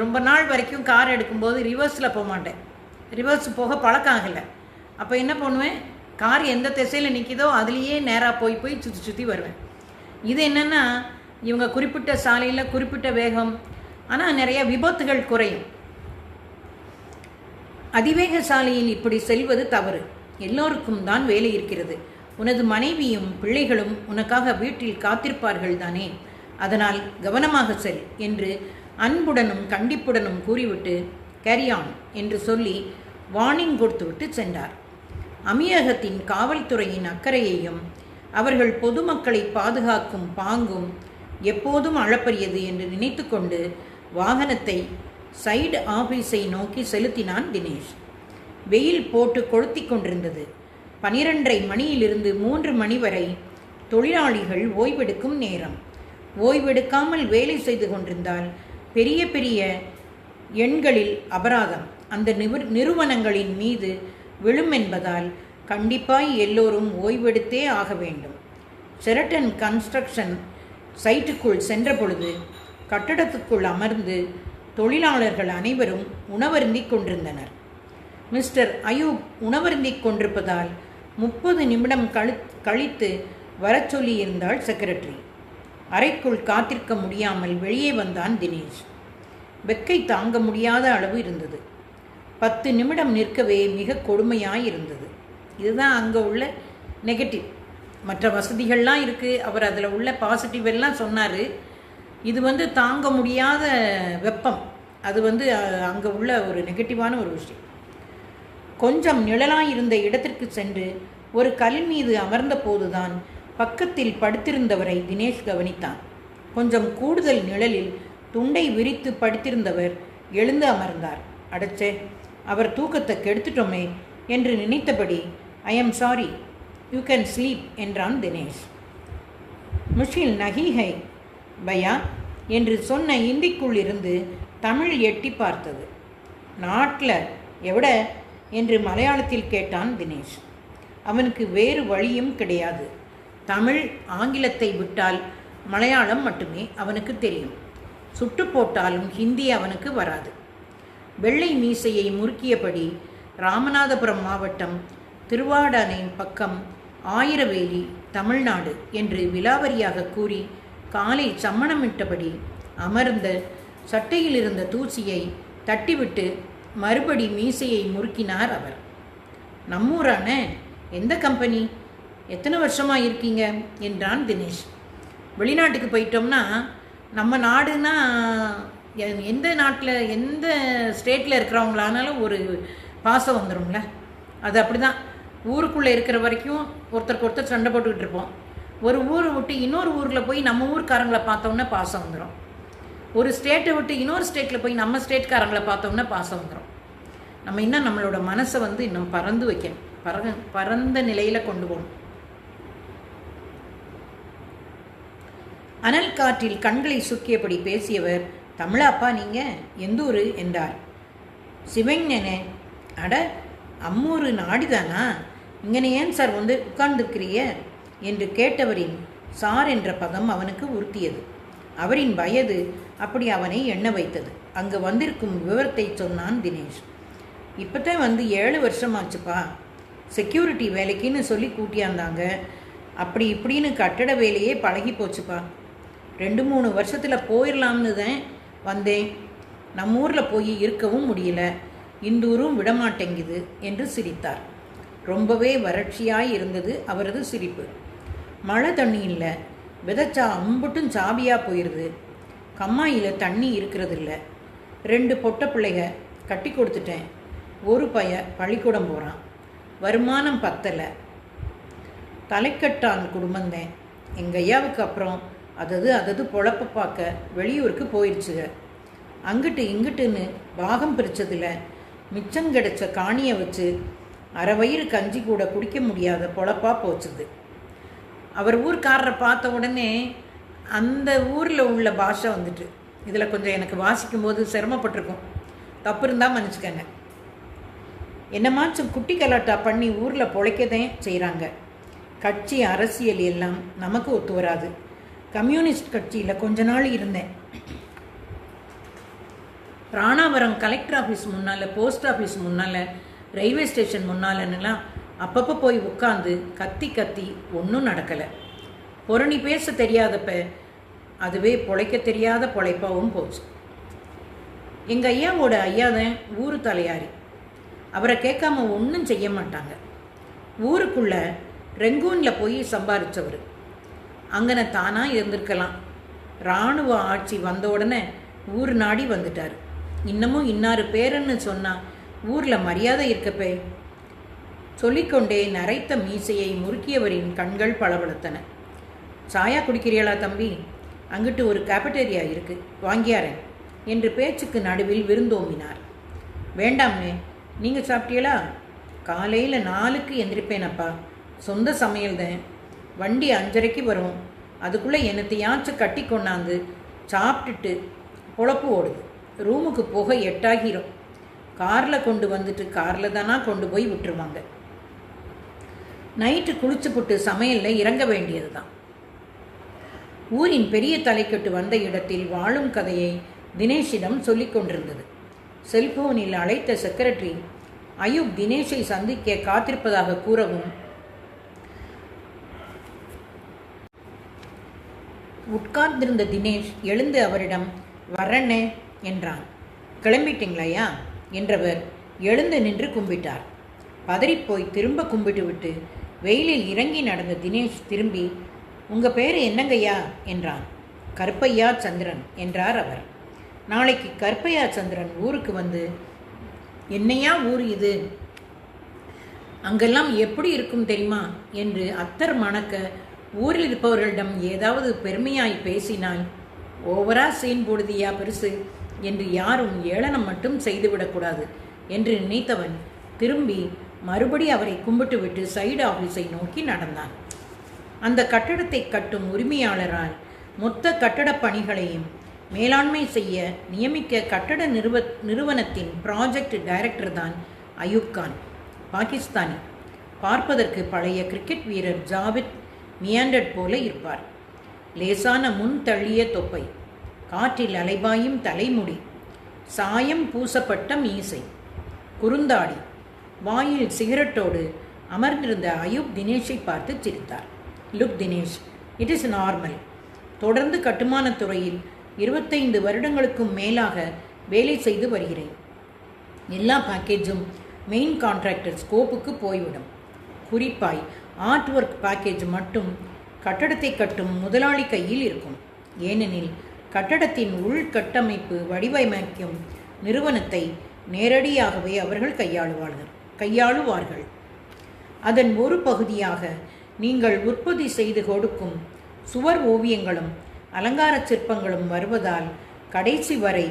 ரொம்ப நாள் வரைக்கும் கார் எடுக்கும்போது ரிவர்ஸில் போக மாட்டேன். ரிவர்ஸ் போக பழக்கம் ஆகலை. அப்போ என்ன பண்ணுவேன், கார் எந்த திசையில் நிற்கிதோ அதுலேயே நேராக போய் சுற்றி சுற்றி வருவேன். இது என்னென்னா இவங்க குறிப்பிட்ட சாலையில் குறிப்பிட்ட வேகம், ஆனால் நிறைய விபத்துகள் குறையும். அதிவேக சாலையில் இப்படி செல்வது தவறு. எல்லோருக்கும் தான் வேலை இருக்கிறது. உனது மனைவியும் பிள்ளைகளும் உனக்காக வீட்டில் காத்திருப்பார்கள் தானே, அதனால் கவனமாக செல் என்று அன்புடனும் கண்டிப்புடனும் கூறிவிட்டு கேரி ஆன் என்று சொல்லி வார்னிங் கொடுத்துவிட்டு சென்றார். அமீரகத்தின் காவல்துறையின் அக்கறையையும் அவர்கள் பொதுமக்களை பாதுகாக்கும் பாங்கும் எப்போதும் அளப்பரியது என்று நினைத்து கொண்டு வாகனத்தை சைடு ஆஃபீஸை நோக்கி செலுத்தினான் தினேஷ். வெயில் போட்டு கொளுத்தி கொண்டிருந்தது. 12:30 மணியிலிருந்து 3 மணி வரை தொழிலாளிகள் ஓய்வெடுக்கும் நேரம். ஓய்வெடுக்காமல் வேலை செய்து கொண்டிருந்தால் பெரிய பெரிய எண்களில் அபராதம் அந்த நிறுவனங்களின் மீது விழும் என்பதால் கண்டிப்பாய் எல்லோரும் ஓய்வெடுத்தே ஆக வேண்டும். ஷெரட்டன் கன்ஸ்ட்ரக்ஷன் சைட்டுக்குள் சென்ற பொழுது கட்டடத்துக்குள் அமர்ந்து தொழிலாளர்கள் அனைவரும் உணவருந்தி கொண்டிருந்தனர். மிஸ்டர் அயூப் உணவருந்தி கொண்டிருப்பதால் 30 நிமிடம் கழித்து வரச் சொல்லியிருந்தாள் செக்ரட்டரி. அறைக்குள் காத்திருக்க முடியாமல் வெளியே வந்தான் தினேஷ். வெக்கை தாங்க முடியாத அளவு இருந்தது. 10 நிமிடம் நிற்கவே மிக கொடுமையாயிருந்தது. இதுதான் அங்கே உள்ள நெகட்டிவ். மற்ற வசதிகள்லாம் இருக்குது, அவர் அதில் உள்ள பாசிட்டிவ் எல்லாம் சொன்னார். இது தாங்க முடியாத வெப்பம், அது அங்கே உள்ள ஒரு நெகட்டிவான ஒரு விஷயம். கொஞ்சம் நிழலாயிருந்த இடத்திற்கு சென்று ஒரு கல் மீது அமர்ந்த போதுதான் பக்கத்தில் படுத்திருந்தவரை தினேஷ் கவனித்தான். கொஞ்சம் கூடுதல் நிழலில் துண்டை விரித்து படுத்திருந்தவர் எழுந்து அமர்ந்தார். அடச்சே, அவர் தூக்கத்தை கெடுத்துட்டோமே என்று நினைத்தபடி I am sorry, you can sleep என்றான் தினேஷ். முஷில் நகி ஹை பயா என்று சொன்ன இந்திக்குள் இருந்து தமிழ் எட்டி பார்த்தது. நாட்டில் எவிட என்று மலையாளத்தில் கேட்டான் தினேஷ். அவனுக்கு வேறு வழியும் கிடையாது. தமிழ் ஆங்கிலத்தை விட்டால் மலையாளம் மட்டுமே அவனுக்கு தெரியும். சுட்டு போட்டாலும் ஹிந்தி அவனுக்கு வராது. வெள்ளை மீசையை முறுக்கியபடி ராமநாதபுரம் மாவட்டம் திருவாடானை பக்கம் ஆயிரவேலி தமிழ்நாடு என்று விலாவரியாக கூறி காலை சம்மணமிட்டபடி அமர்ந்த சட்டையில் இருந்த தூசியை தட்டிவிட்டு மறுபடி மீசையை முறுக்கினார் அவர். நம்மூரான எந்த கம்பெனி, எத்தனை வருஷமாக இருக்கீங்க என்றான் தினேஷ். வெளிநாட்டுக்கு போயிட்டோம்னா நம்ம நாடுனா எந்த நாட்டில் எந்த ஸ்டேட்டில் இருக்கிறவங்களானாலும் ஒரு பாசம் வந்துடும்ல. அது அப்படி தான். ஊருக்குள்ளே இருக்கிற வரைக்கும் ஒருத்தருக்கு ஒருத்தர் சண்டை போட்டுக்கிட்டு இருப்போம். ஒரு ஊரை விட்டு இன்னொரு ஊரில் போய் நம்ம ஊர்க்காரங்களை பார்த்தோம்னா பாசம் வந்துடும். ஒரு ஸ்டேட்டை விட்டு இன்னொரு ஸ்டேட்டில் போய் நம்ம ஸ்டேட்காரங்களை பார்த்தோம்னா பாசம் வந்துடும். நம்ம இன்னும் நம்மளோட மனசை இன்னும் பறந்து வைக்கணும், பறந்த நிலையில் கொண்டு போகணும். அனல் காற்றில் கண்களை சுக்கியபடி பேசியவர், தமிழாப்பா நீங்கள் எந்த ஊர் என்றார். சிவஞனே, அட அம்மூரு நாடிதானா, இங்கனே ஏன் சார் வந்து உட்கார்ந்துருக்கிறிய என்று கேட்டவரின் சார் என்ற பதம் அவனுக்கு உறுத்தியது. அவரின் வயது அப்படி அவனை எண்ண வைத்தது. அங்கு வந்திருக்கும் விவரத்தை சொன்னான் தினேஷ். இப்போதான் வந்து 7 வருஷமாச்சுப்பா. செக்யூரிட்டி வேலைக்குன்னு சொல்லி கூட்டியாந்தாங்க. அப்படி இப்படின்னு கட்டட வேலையே பழகி போச்சுப்பா. 2-3 வருஷத்தில் போயிடலாம்னு தான் வந்தேன். நம்ம ஊரில் போய் இருக்கவும் முடியல, இந்த ஊரும் விடமாட்டேங்குது என்று சிரித்தார். ரொம்பவே வறட்சியாய் இருந்தது அவரது சிரிப்பு. மழை தண்ணி இல்லை, விதைச்சா அம்புட்டும் சாபியாக போயிடுது. கம்மாயில் தண்ணி இருக்கிறதில்ல. 2 பொட்ட பிள்ளைக கட்டி கொடுத்துட்டேன். ஒரு பள்ளிக்கூடம் போகிறான். வருமானம் பத்தலை. தலைக்கட்டான் குடும்பந்தேன். எங்கள் ஐயாவுக்கு அப்புறம் அதது பொழப்ப பார்க்க வெளியூருக்கு போயிடுச்சுங்க. அங்கிட்டு இங்கிட்டுன்னு பாகம் பிரித்ததில் மிச்சம் கிடைச்ச காணியை வச்சு அரை வயிறு கஞ்சி கூட குடிக்க முடியாத பொழப்பாக போச்சுது. அவர் ஊர்க்காரரை பார்த்த உடனே அந்த ஊரில் உள்ள பாஷை வந்துட்டு, இதில் கொஞ்சம் எனக்கு வாசிக்கும்போது சிரமப்பட்டிருக்கும், தப்பு இருந்தால் மன்னிச்சுக்கங்க. என்னமாச்சும் குட்டி கலாட்டா பண்ணி ஊரில் பொழைக்கதான் செய்கிறாங்க. கட்சி அரசியல் எல்லாம் நமக்கு ஒத்து வராது. கம்யூனிஸ்ட் கட்சியில் கொஞ்ச நாள் இருந்தேன். ராணாவரம் கலெக்டர் ஆஃபீஸ் முன்னால், போஸ்ட் ஆஃபீஸ் முன்னால், ரயில்வே ஸ்டேஷன் முன்னாலன்னுலாம் அப்பப்போ போய் உட்காந்து கத்தி ஒன்றும் நடக்கலை. பொருணி பேச தெரியாதப்ப அதுவே பொழைக்க தெரியாத பொழைப்பாகவும் போச்சு. எங்கள் ஐயாவோட ஐயாதான் ஊரு தலையாரி. அவரை கேட்காம ஒன்றும் செய்ய மாட்டாங்க. ஊருக்குள்ளே ரெங்கூனில் போய் சம்பாதிச்சவர். அங்கன தானாக இருந்திருக்கலாம். இராணுவ ஆட்சி வந்த உடனே ஊர் நாடி வந்துட்டார். இன்னமும் இன்னாரு பேருன்னு சொன்னால் ஊரில் மரியாதை இருக்கப்பே. சொல்லிக்கொண்டே நரைத்த மீசையை முறுக்கியவரின் கண்கள் பளபளத்தன. சாயா குடிக்கிறீங்களா தம்பி? அங்கிட்டு ஒரு கேபட்டேரியா இருக்கு, வாங்கியாரேன் என்று பேச்சுக்கு நடுவில் விருந்தோம்பினார். வேண்டாம்னே, நீங்கள் சாப்பிட்டீங்களா? காலையில் 4க்கு எந்திரிப்பேனப்பா. சொந்த சமையல் தான். வண்டி 5:30க்கு வரும். அதுக்குள்ளே என்னத்தையாச்சும் கட்டி கொண்டாந்து சாப்பிட்டுட்டு பொழப்பு ஓடுது. ரூமுக்கு போக 8 ஆகிரும். காரில் கொண்டு வந்துட்டு காரில் தானா கொண்டு போய் விட்டுருவாங்க. நைட்டு குளிச்சு புட்டு சமையலில் இறங்க வேண்டியது தான். ஊரின் பெரிய தலைக்கட்டு வந்த இடத்தில் வாழும் கதையை தினேஷிடம் சொல்லி கொண்டிருந்தது. செல்போனில் அழைத்த செக்ரட்டரி அயூப் தினேஷை சந்திக்க காத்திருப்பதாக கூறவும், உட்கார்ந்திருந்த தினேஷ் எழுந்து அவரிடம் வரண்ணே என்றான். கிளம்பிட்டீங்களையா என்றவர் எழுந்து நின்று கும்பிட்டார். பதறிப்போய் திரும்ப கும்பிட்டு விட்டு வெயிலில் இறங்கி நடந்த தினேஷ் திரும்பி, உங்கள் பேர் என்னங்கய்யா என்றான். கருப்பையா சந்திரன் என்றார் அவர். நாளைக்கு கருப்பையா சந்திரன் ஊருக்கு வந்து, என்னையா ஊர் இது, அங்கெல்லாம் எப்படி இருக்கும் தெரியுமா என்று அத்தர் மணக்க ஊரில் இருப்பவர்களிடம் ஏதாவது பெருமையாய் பேசினால், ஓவரா சீன் போடுதியா பெருசு என்று யாரும் ஏளனம் மட்டும் செய்துவிடக்கூடாது என்று நினைத்தவன் திரும்பி மறுபடி அவரை கும்பிட்டு விட்டு சைடு ஆஃபீஸை நோக்கி நடந்தான். அந்த கட்டடத்தை கட்டும் உரிமையாளரால் மொத்த கட்டடப் பணிகளையும் மேலாண்மை செய்ய நியமிக்க கட்டட நிறுவனத்தின் ப்ராஜெக்ட் டைரக்டர் தான் அயூப் கான். பாகிஸ்தானி. பார்ப்பதற்கு பழைய கிரிக்கெட் வீரர் ஜாவித் மியாண்டட் போல இருப்பார். லேசான முன் தள்ளிய தொப்பை, காற்றில் அலைபாயும் தலைமுடி, சாயம் பூசப்பட்ட மீசை, குறுந்தாடி, வாயில் சிகரெட்டோடு அமர்ந்திருந்த அயூப் தினேஷை பார்த்து சிரித்தார். Look Dinesh, it is normal. தொடர்ந்து கட்டுமானத் துறையில் 25 வருடங்களுக்கும் மேலாக வேலை செய்து வருகிறேன். எல்லா பேக்கேஜும் மெயின் கான்ட்ராக்டர் ஸ்கோப்புக்கு போய்விடும். குறிப்பாய் ஆர்ட் ஒர்க் பேக்கேஜ் மட்டும் கட்டடத்தை கட்டும் முதலாளி கையில் இருக்கும். ஏனெனில் கட்டடத்தின் உள்கட்டமைப்பு வடிவமைக்கும் நிறுவனத்தை நேரடியாகவே அவர்கள் கையாளுவார்கள். அதன் ஒரு பகுதியாக நீங்கள் உற்பத்தி செய்து கொடுக்கும் சுவர் ஓவியங்களும் அலங்கார சிற்பங்களும் வருவதால் கடைசி வரை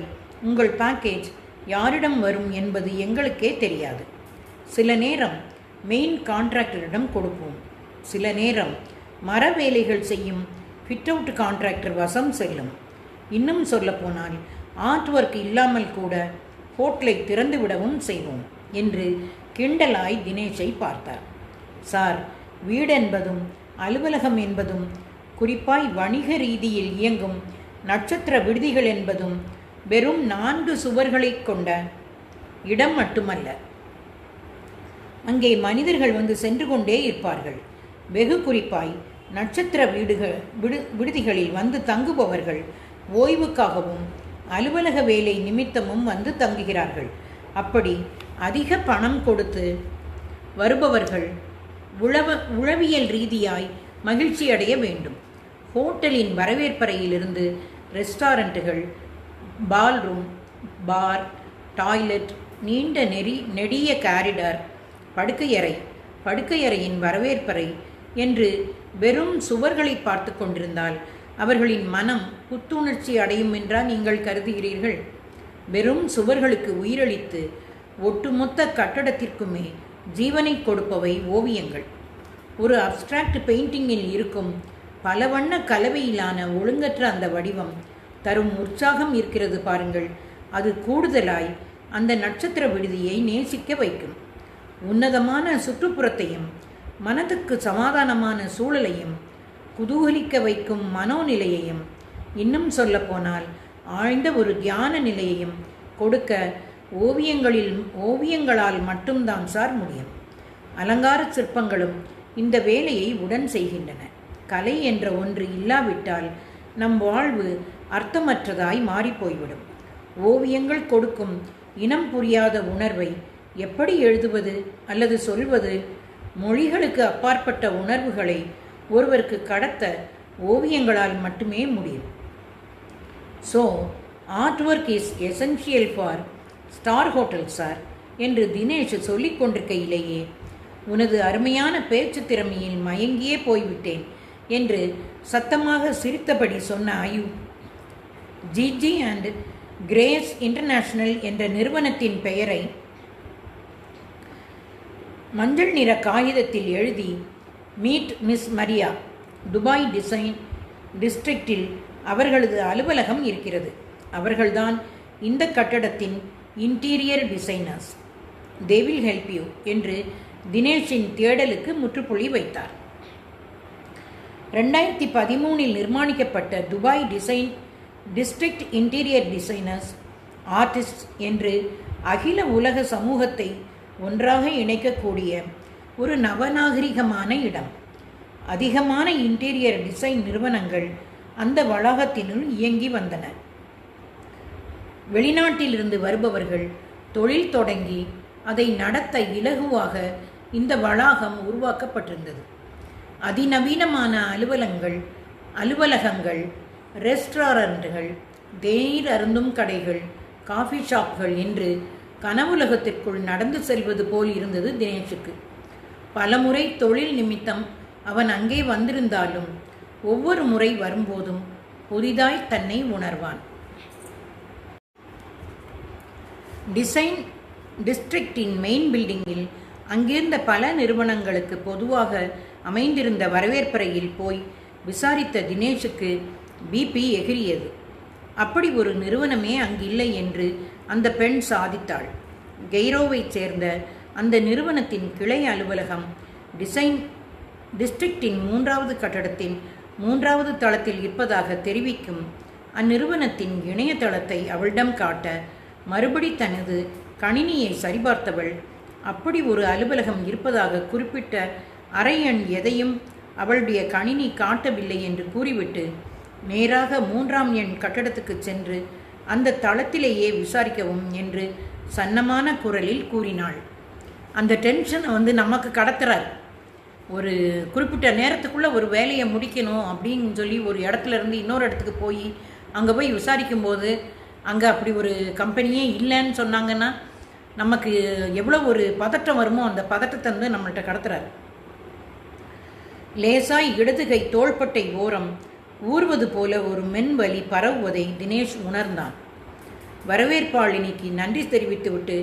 உங்கள் பேக்கேஜ் யாரிடம் வரும் என்பது எங்களுக்கே தெரியாது. சில நேரம் மெயின் கான்ட்ராக்டரிடம் கொடுப்போம். சில நேரம் மர வேலைகள் செய்யும் ஃபிட் அவுட் கான்ட்ராக்டர் வசம் செல்லும். இன்னும் சொல்லப்போனால் ஆர்ட் ஒர்க் இல்லாமல் கூட ஹோட்டலை திறந்து விடவும் செய்வோம் என்று கிண்டலாய் தினேஷை பார்த்தார். சார், வீடென்பதும் அலுவலகம் என்பதும் குறிப்பாய் வணிக ரீதியில் இயங்கும் நட்சத்திர விடுதிகள் என்பதும் வெறும் 4 சுவர்களை கொண்ட இடம் மட்டுமல்ல. அங்கே மனிதர்கள் வந்து சென்று கொண்டே இருப்பார்கள். வெகு குறிப்பாய் நட்சத்திர விடுதிகளில் வந்து தங்குபவர்கள் ஓய்வுக்காகவும் அலுவலக வேலை நிமித்தமும் வந்து தங்குகிறார்கள். அப்படி அதிக பணம் கொடுத்து வருபவர்கள் உளவியல் ரீதியாய் மகிழ்ச்சி அடைய வேண்டும். ஹோட்டலின் வரவேற்பறையிலிருந்து ரெஸ்டாரண்ட்டுகள், பால்ரூம், பார், டாய்லெட், நீண்ட நெடிய காரிடார், படுக்கையறையின் வரவேற்பறை என்று வெறும் சுவர்களை பார்த்து கொண்டிருந்தால் அவர்களின் மனம் புத்துணர்ச்சி அடையும் என்றா நீங்கள் கருதுகிறீர்கள்? வெறும் சுவர்களுக்கு உயிரளித்து ஒட்டுமொத்த கட்டடத்திற்குமே ஜீவனை கொடுப்பவை ஓவியங்கள். ஒரு அப்ஸ்ட்ராக்ட் பெயிண்டிங்கில் இருக்கும் பல வண்ண கலவையிலான ஒழுங்கற்ற அந்த வடிவம் தரும் உற்சாகம் இருக்கிறது பாருங்கள். அது கூடுதலாய் அந்த நட்சத்திர விடுதியை நேசிக்க வைக்கும். உன்னதமான சுற்றுப்புறத்தையும் மனதுக்கு சமாதானமான சூழலையும் குதூகலிக்க வைக்கும் மனோநிலையையும், இன்னும் சொல்லப்போனால் ஆழ்ந்த ஒரு தியான நிலையையும் கொடுக்க ஓவியங்களால் மட்டும்தான் சார் முடியும். அலங்கார சிற்பங்களும் இந்த வேலையை உடன் செய்கின்றன. கலை என்ற ஒன்று இல்லாவிட்டால் நம் வாழ்வு அர்த்தமற்றதாய் மாறிப்போய்விடும். ஓவியங்கள் கொடுக்கும் இனம் புரியாத உணர்வை எப்படி எழுதுவது அல்லது சொல்வது? மொழிகளுக்கு அப்பாற்பட்ட உணர்வுகளை ஒருவருக்கு கடத்த ஓவியங்களால் மட்டுமே முடியும். So art work is essential for star hotel sir என்று தினேஷ் சொல்லிக் கொண்டிருக்கையிலேயே, உனது அருமையான பேச்சு திறமையில் மயங்கியே போய்விட்டேன் என்று சத்தமாக சிரித்தபடி சொன்ன Ayu, GG and grace international என்ற நிறுவனத்தின் பெயரை மஞ்சள் நிற காகிதத்தில் எழுதி, meet miss Maria, Dubai design டிஸ்ட்ரிக்டில் அவர்களது அலுவலகம் இருக்கிறது. அவர்கள்தான் இந்த கட்டடத்தின் interior designers. They will help you என்று தினேஷின் தேடலுக்கு முற்றுப்புள்ளி வைத்தார். 2013 நிர்மாணிக்கப்பட்ட Dubai design district interior designers artist என்று அகில உலக சமூகத்தை ஒன்றாக இணைக்கக்கூடிய ஒரு நவநாகரிகமான இடம். அதிகமான இன்டீரியர் டிசைன் நிறுவனங்கள் அந்த வளாகத்தினுள் இயங்கி வந்தன. வெளிநாட்டிலிருந்து வருபவர்கள் தொழில் தொடங்கி அதை நடத்த இலகுவாக இந்த வளாகம் உருவாக்கப்பட்டிருந்தது. அதிநவீனமான அலுவலகங்கள், ரெஸ்டாரண்ட்டுகள், தேநீர் அருந்தும் கடைகள், காஃபி ஷாப்கள் என்று கனவுலகத்திற்குள் நடந்து செல்வது போல் இருந்தது தினேஷுக்கு. பலமுறை தொழில் நிமித்தம் அவன் அங்கே வந்திருந்தாலும் ஒவ்வொரு முறை வரும்போதும் புதிதாய் தன்னை உணர்வான். டிசைன் டிஸ்ட்ரிக்டின் மெயின் பில்டிங்கில் அங்கிருந்த பல நிறுவனங்களுக்கு பொதுவாக அமைந்திருந்த வரவேற்பறையில் போய் விசாரித்த தினேஷுக்கு பிபி எகிரியது. அப்படி ஒரு நிறுவனமே அங்கில்லை என்று அந்த பெண் சாதித்தாள். கெய்ரோவைச் சேர்ந்த அந்த நிறுவனத்தின் கிளை அலுவலகம் டிசைன் டிஸ்ட்ரிக்டின் 3வது கட்டடத்தின் 3வது தளத்தில் இருப்பதாக தெரிவிக்கும் அந்நிறுவனத்தின் இணையதளத்தை அவளிடம் காட்ட மறுபடி தனது கணினியை சரிபார்த்தவள், அப்படி ஒரு அலுவலகம் இருப்பதாக குறிப்பிட்ட அறை எண் எதையும் அவளுடைய கணினி காட்டவில்லை என்று கூறிவிட்டு நேராக 3ஆம் எண் கட்டடத்துக்கு சென்று அந்த தளத்திலேயே விசாரிக்கவும் என்று சன்னமான குரலில் கூறினாள். அந்த டென்ஷனை நமக்கு கடத்துறார். ஒரு குறிப்பிட்ட நேரத்துக்குள்ளே ஒரு வேலையை முடிக்கணும் அப்படின்னு சொல்லி ஒரு இடத்துல இருந்து இன்னொரு இடத்துக்கு போய் அங்கே போய் விசாரிக்கும்போது அங்கே அப்படி ஒரு கம்பெனியே இல்லைன்னு சொன்னாங்கன்னா நமக்கு எவ்வளோ ஒரு பதட்டம் வருமோ அந்த பதட்டத்தை நம்மள்கிட்ட கடத்துறாரு. லேசாய் இடதுகை தோள்பட்டை ஓரம் ஊறுவது போல ஒரு மென்வலி பரவுவதை தினேஷ் உணர்ந்தான். வரவேற்பாளினிக்கு நன்றி தெரிவித்துவிட்டு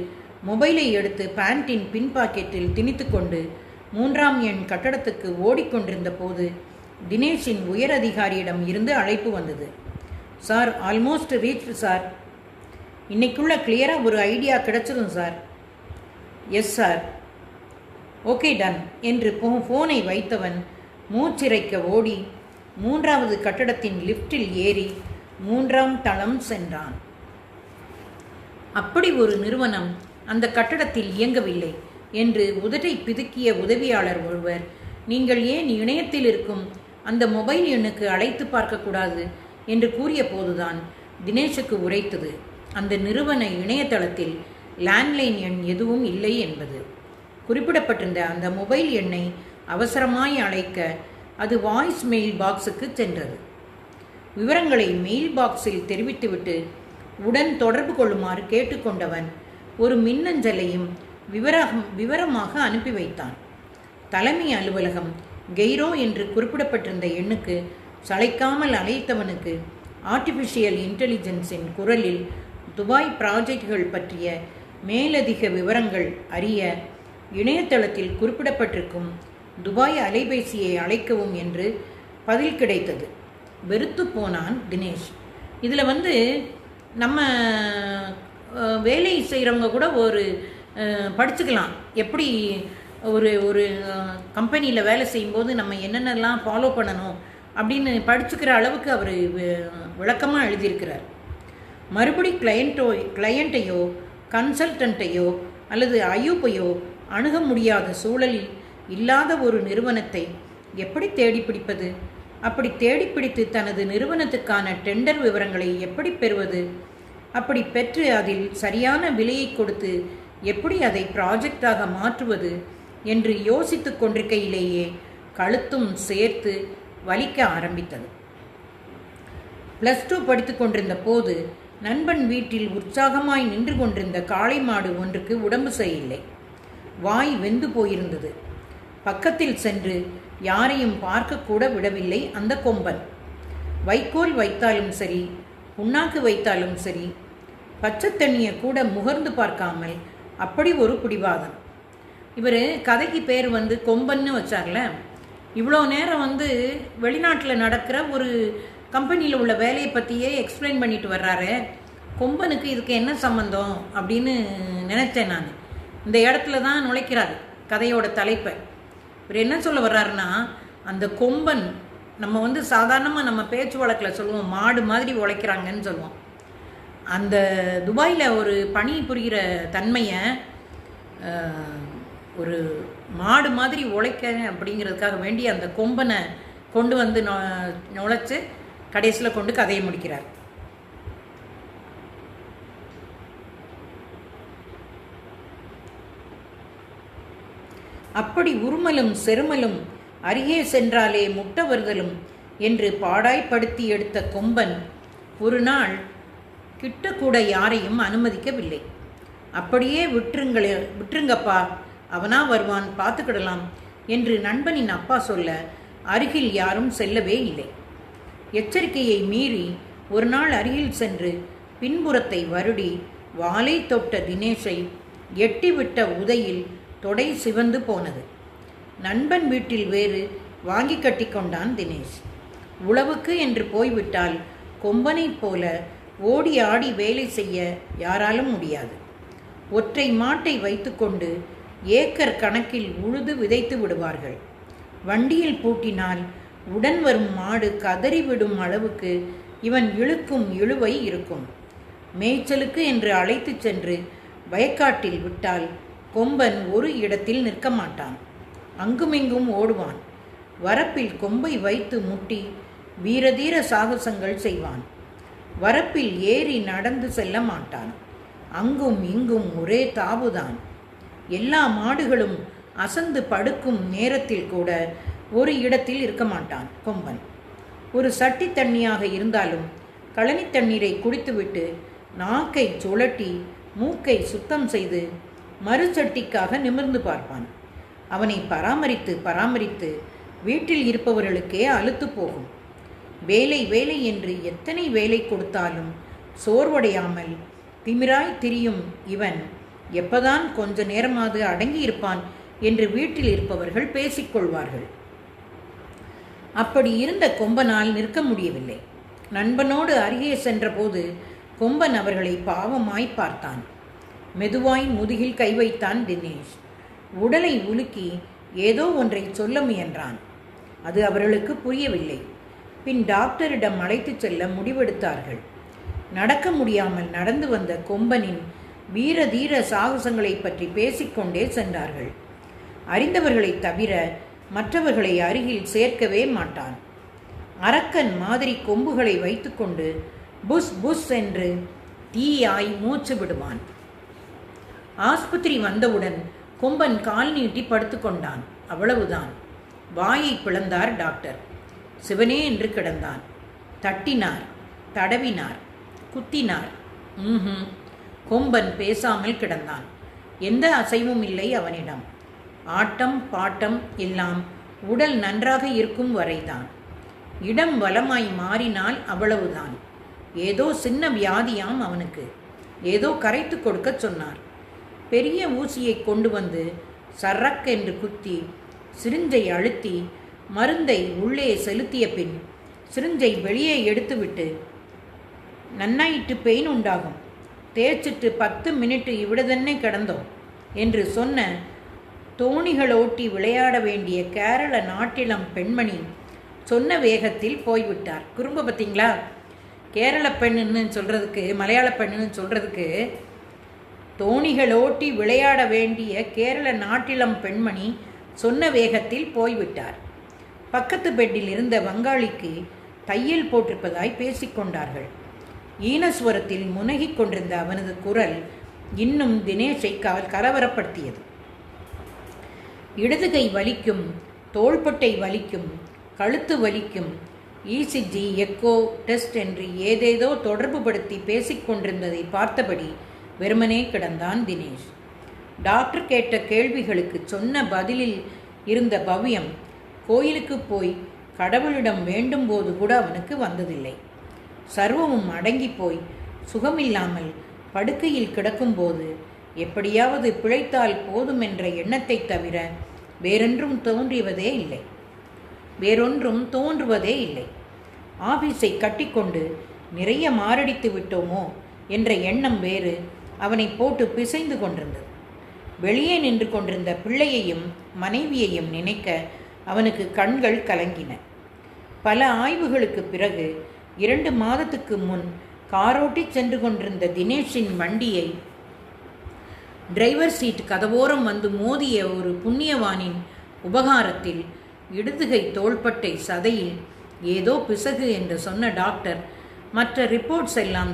மொபைலை எடுத்து பேண்டின் பின் பாக்கெட்டில் திணித்து கொண்டு 3ஆம் எண் கட்டடத்துக்கு ஓடிக்கொண்டிருந்த போது தினேஷின் உயர் அதிகாரியிடம் இருந்து அழைப்பு வந்தது. Sir, almost reached sir. இன்னைக்குள்ள கிளியராக ஒரு ஐடியா கிடைச்சதும் sir. Yes sir. Okay done என்று ஃபோனை வைத்தவன் மூச்சிறைக்க ஓடி 3வது கட்டடத்தின் லிஃப்டில் ஏறி 3ஆம் தளம் சென்றான். அப்படி ஒரு நிறுவனம் அந்த கட்டடத்தில் இயங்கவில்லை என்று உதட்டை பிதுக்கிய உதவியாளர் ஒருவர், நீங்கள் ஏன் இணையத்தில் இருக்கும் அந்த மொபைல் எண்ணுக்கு அழைத்து பார்க்கக்கூடாது என்று கூறிய போதுதான் தினேஷுக்கு உரைத்தது அந்த நிறுவன இணையதளத்தில் லேண்ட்லைன் எண் எதுவும் இல்லை என்பது. குறிப்பிடப்பட்டிருந்த அந்த மொபைல் எண்ணை அவசரமாய் அழைக்க அது வாய்ஸ் மெயில் பாக்ஸுக்கு சென்றது. விவரங்களை மெயில் பாக்ஸில் தெரிவித்துவிட்டு உடன் தொடர்பு கொள்ளுமாறு கேட்டுக்கொண்டவன் ஒரு மின்னஞ்சலையும் விவரமாக அனுப்பி வைத்தான். தலைமை அலுவலகம் கெய்ரோ என்று குறிப்பிடப்பட்டிருந்த எண்ணுக்கு சளைக்காமல் அழைத்தவனுக்கு ஆர்டிஃபிஷியல் இன்டெலிஜென்ஸின் குரலில் துபாய் ப்ராஜெக்டுகள் பற்றிய மேலதிக விவரங்கள் அறிய இணையதளத்தில் குறிப்பிடப்பட்டிருக்கும் துபாய் அலைபேசியை அழைக்கவும் என்று பதில் கிடைத்தது. வெறுத்து போனான் தினேஷ். இதில் நம்ம வேலை செய்கிறவங்க கூட ஒரு படிச்சுக்கலாம், எப்படி ஒரு கம்பெனியில் வேலை செய்யும்போது நம்ம என்னென்னலாம் ஃபாலோ பண்ணணும் அப்படின்னு படிச்சுக்கிற அளவுக்கு அவர் விளக்கமாக எழுதியிருக்கிறார். மறுபடி கிளையண்ட்டையோ கன்சல்டண்ட்டையோ அல்லது ஐயூப்பையோ அணுக முடியாத சூழலில் இல்லாத ஒரு நிறுவனத்தை எப்படி தேடி பிடிப்பது? அப்படி தேடி பிடித்து தனது நிறுவனத்துக்கான டெண்டர் விவரங்களை எப்படி பெறுவது? அப்படி பெற்று அதில் சரியான விலையை கொடுத்து எப்படி அதை ப்ராஜெக்டாக மாற்றுவது என்று யோசித்து கொண்டிருக்கையிலேயே கழுத்தும் சேர்த்து வலிக்க ஆரம்பித்தது. +2 படித்து கொண்டிருந்த போது நண்பன் வீட்டில் உற்சாகமாய் நின்று கொண்டிருந்த காளை மாடு ஒன்றுக்கு உடம்பு சரியில்லை. வாய் வெந்து போயிருந்தது. பக்கத்தில் சென்று யாரையும் பார்க்கக்கூட விடவில்லை அந்த கொம்பன். வைக்கோல் வைத்தாலும் சரி, புண்ணாக்கு வைத்தாலும் சரி, பச்சை தண்ணியை கூட முகர்ந்து பார்க்காமல் அப்படி ஒரு பிடிவாதம். இவர் கதைக்கு பேர் கொம்பன்னு வச்சார்ல. இவ்வளோ நேரம் வெளிநாட்டில் நடக்கிற ஒரு கம்பெனியில் உள்ள வேலையை பற்றியே எக்ஸ்பிளைன் பண்ணிட்டு வர்றாரு. கொம்பனுக்கு இதுக்கு என்ன சம்பந்தம் அப்படின்னு நினச்சேன் நான். இந்த இடத்துல தான் நுழைக்கிறாரு கதையோட தலைப்பை. இவர் என்ன சொல்ல வர்றாருன்னா, அந்த கொம்பன் நம்ம சாதாரணமாக நம்ம பேச்சு வழக்கில் சொல்லுவோம், மாடு மாதிரி உழைக்கிறாங்கன்னு சொல்லுவோம். அந்த துபாயில் ஒரு பணி புரிகிற தன்மையை ஒரு மாடு மாதிரி உழைக்க அப்படிங்கிறதுக்காக வேண்டி அந்த கொம்பனை கொண்டு நுழைச்சு கடைசியில் கொண்டு கதையை முடிக்கிறார். அப்படி உருமலும் செருமலும் அருகே சென்றாலே முட்டை வருதலும் என்று பாடாய்ப்படுத்தி எடுத்த கொம்பன் ஒரு நாள் கிட்டக்கூட யாரையும் அனுமதிக்கவில்லை. அப்படியே விட்டுருங்கப்பா, அவனா வருவான், பார்த்துக்கிடலாம் என்று நண்பனின் அப்பா சொல்ல அருகில் யாரும் செல்லவே இல்லை. எச்சரிக்கையை மீறி ஒரு நாள் அருகில் சென்று பின்புறத்தை வருடி வாலை தொட்ட தினேஷை எட்டிவிட்ட உதையில் தொடை சிவந்து போனது. நண்பன் வீட்டில் வேறு வாங்கி கட்டி கொண்டான் தினேஷ். உழவுக்கு என்று போய்விட்டால் கொம்பனைப் போல ஓடி ஆடி வேலை செய்ய யாராலும் முடியாது. ஒற்றை மாட்டை வைத்துக்கொண்டு ஏக்கர் கணக்கில் உழுது விதைத்து விடுவார்கள். வண்டியில் பூட்டினால் உடன் வரும் மாடு கதறிவிடும் அளவுக்கு இவன் இழுக்கும் இழுவை இருக்கும். மேய்ச்சலுக்கு என்று அழைத்து சென்று வயக்காட்டில் விட்டால் கொம்பன் ஒரு இடத்தில் நிற்க மாட்டான். அங்குமிங்கும் ஓடுவான். வரப்பில் கொம்பை வைத்து முட்டி வீரதீர சாகசங்கள் செய்வான். வரப்பில் ஏறி நடந்து செல்ல மாட்டான். அங்கும் இங்கும் ஒரே தாவுதான். எல்லா மாடுகளும் அசந்து படுக்கும் நேரத்தில் கூட ஒரு இடத்தில் இருக்க மாட்டான் கொம்பன். ஒரு சட்டி தண்ணியாக இருந்தாலும் கழனி தண்ணீரை குடித்துவிட்டு நாக்கை சுழட்டி மூக்கை சுத்தம் செய்து மறுசட்டிக்காக நிமிர்ந்து பார்ப்பான். அவனை பராமரித்து வீட்டில் இருப்பவர்களுக்கே அலுத்து போகும். வேலை வேலை என்று எத்தனை வேலை கொடுத்தாலும் சோர்வடையாமல் திமிராய் திரியும் இவன் எப்பதான் கொஞ்ச நேரமாவது அடங்கி இருப்பான் என்று வீட்டில் இருப்பவர்கள் பேசிக்கொள்வார்கள். அப்படி இருந்த கொம்பனால் நிற்க முடியவில்லை. நண்பனோடு அருகே சென்றபோது கொம்பன் அவர்களை பாவமாய் பார்த்தான். மெதுவாய் முதுகில் கை வைத்தான் தினேஷ். உடலை உலுக்கி ஏதோ ஒன்றை சொல்ல முயன்றான். அது அவர்களுக்கு புரியவில்லை. பின் டாக்டரிடம் அழைத்துச் செல்ல முடிவெடுத்தார்கள். நடக்க முடியாமல் நடந்து வந்த கொம்பனின் வீர தீர சாகசங்களை பற்றி பேசிக்கொண்டே சென்றார்கள். அறிந்தவர்களை தவிர மற்றவர்களை அருகில் சேர்க்கவே மாட்டான். அரக்கன் மாதிரி கொம்புகளை வைத்துக்கொண்டு புஷ் புஷ் என்று தீயாய் மூச்சு விடுவான். ஆஸ்பத்திரி வந்தவுடன் கொம்பன் கால் நீட்டி படுத்துக்கொண்டான். அவ்வளவுதான். வாயை பிளந்தார் டாக்டர். சிவனே என்று கிடந்தான். தட்டினார், தடவினார், குத்தினார். கொம்பன் பேசாமல் கிடந்தான். எந்த அசைவும் இல்லை அவனிடம். ஆட்டம் பாட்டம் எல்லாம் உடல் நன்றாக இருக்கும் வரைதான். இடம் வலமாய் மாறினால் அவ்வளவுதான். ஏதோ சின்ன வியாதியாம் அவனுக்கு. ஏதோ கரைத்து கொடுக்க சொன்னார். பெரிய ஊசியை கொண்டு வந்து சரக் என்று குத்தி சிரிஞ்சை அழுத்தி மருந்தை உள்ளே செலுத்திய பின் சிரிஞ்சை வெளியே எடுத்துவிட்டு, நன்னாயிட்டு பெயின் உண்டாகும், தேய்ச்சிட்டு 10 மினிட்டு இவிடதன்னே கிடந்தோம் என்று சொன்ன தோணிகளோட்டி விளையாட வேண்டிய கேரள நாட்டிலம் பெண்மணி சொன்ன வேகத்தில் போய்விட்டார். குறும்ப பார்த்தீங்களா? கேரள பெண்ணுன்னு சொல்கிறதுக்கு, மலையாள பெண்ணுன்னு சொல்கிறதுக்கு, தோணிகளோட்டி விளையாட வேண்டிய கேரள நாட்டிலம் பெண்மணி சொன்ன வேகத்தில் போய்விட்டார். பக்கத்து பெட்டில் இருந்த வங்காளிக்கு தையல் போட்டிருப்பதாய் பேசிக்கொண்டார்கள். ஈனஸ்வரத்தில் முனகிக் கொண்டிருந்த அவனது குரல் இன்னும் தினேஷை கலவரப்படுத்தியது. இடதுகை வலிக்கும், தோள்பட்டை வலிக்கும், கழுத்து வலிக்கும், இசிஜி, எக்கோ டெஸ்ட் என்று ஏதேதோ தொடர்புபடுத்தி பேசிக்கொண்டிருந்ததை பார்த்தபடி வெறுமனே கிடந்தான் தினேஷ். டாக்டர் கேட்ட கேள்விகளுக்கு சொன்ன பதிலில் இருந்த பவ்யம் கோயிலுக்கு போய் கடவுளிடம் வேண்டும் போது கூட அவனுக்கு வந்ததில்லை. சர்வமும் அடங்கி போய் சுகமில்லாமல் படுக்கையில் கிடக்கும்போது எப்படியாவது பிழைத்தால் போதும் என்ற எண்ணத்தை தவிர வேறொன்றும் தோன்றுவதே இல்லை. ஆபீஸை கட்டிக்கொண்டு நிறைய மாரடித்து விட்டோமோ என்ற எண்ணம் வேறு அவனை போட்டு பிசைந்து கொண்டிருந்தது. வெளியே நின்று கொண்டிருந்த பிள்ளையையும் மனைவியையும் நினைக்க அவனுக்கு கண்கள் கலங்கின. பல ஆய்வுகளுக்கு பிறகு 2 மாதத்துக்கு முன் காரோட்டி சென்று கொண்டிருந்த தினேஷின் வண்டியை டிரைவர் சீட் கதவோரம் வந்து மோதிய ஒரு புண்ணியவானின் உபகாரத்தில் இடதுகை தோள்பட்டை சதையில் ஏதோ பிசகு என்று சொன்ன டாக்டர் மற்ற ரிப்போர்ட்ஸ் எல்லாம்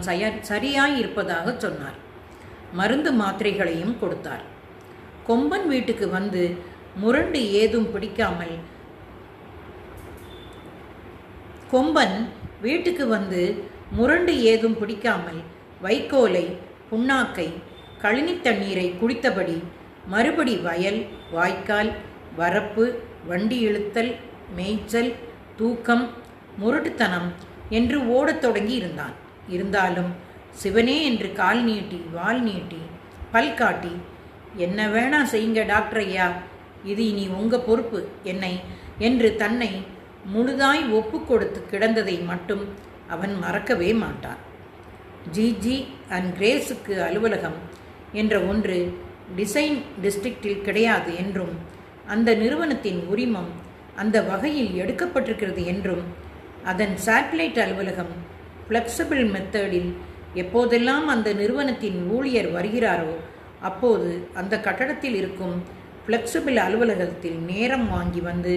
சரியாயிருப்பதாக சொன்னார். மருந்து மாத்திரைகளையும் கொடுத்தார். கொம்பன் வீட்டுக்கு வந்து முரண்டு ஏதும் பிடிக்காமல் வைக்கோலை, புண்ணாக்கை, கழினி தண்ணீரை குடித்தபடி மறுபடி வயல், வாய்க்கால், வரப்பு, வண்டி இழுத்தல், மேய்ச்சல், தூக்கம், முரட்டுத்தனம் என்று ஓடத் தொடங்கி இருந்தான். இருந்தாலும் சிவனே என்று கால் நீட்டி, வால் நீட்டி, பல் காட்டி, என்ன வேணா செய்யுங்க டாக்டர் ஐயா, இது இனி உங்கள் பொறுப்பு என்னை என்று தன்னை முழுதாய் ஒப்பு கொடுத்து கிடந்ததை மட்டும் அவன் மறக்கவே மாட்டான். ஜிஜி அண்ட் கிரேஸுக்கு அலுவலகம் என்ற ஒன்று டிசைன் டிஸ்ட்ரிக்டில் கிடையாது என்றும் அந்த நிறுவனத்தின் உரிமம் அந்த வகையில் எடுக்கப்பட்டிருக்கிறது என்றும் அதன் சேட்டலைட் அலுவலகம் ஃப்ளெக்சிபிள் மெத்தடில் எப்போதெல்லாம் அந்த நிறுவனத்தின் ஊழியர் வருகிறாரோ அப்போது அந்த கட்டடத்தில் இருக்கும் ஃப்ளெக்சிபிள் அலுவலகத்தில் நேரம் வாங்கி வந்து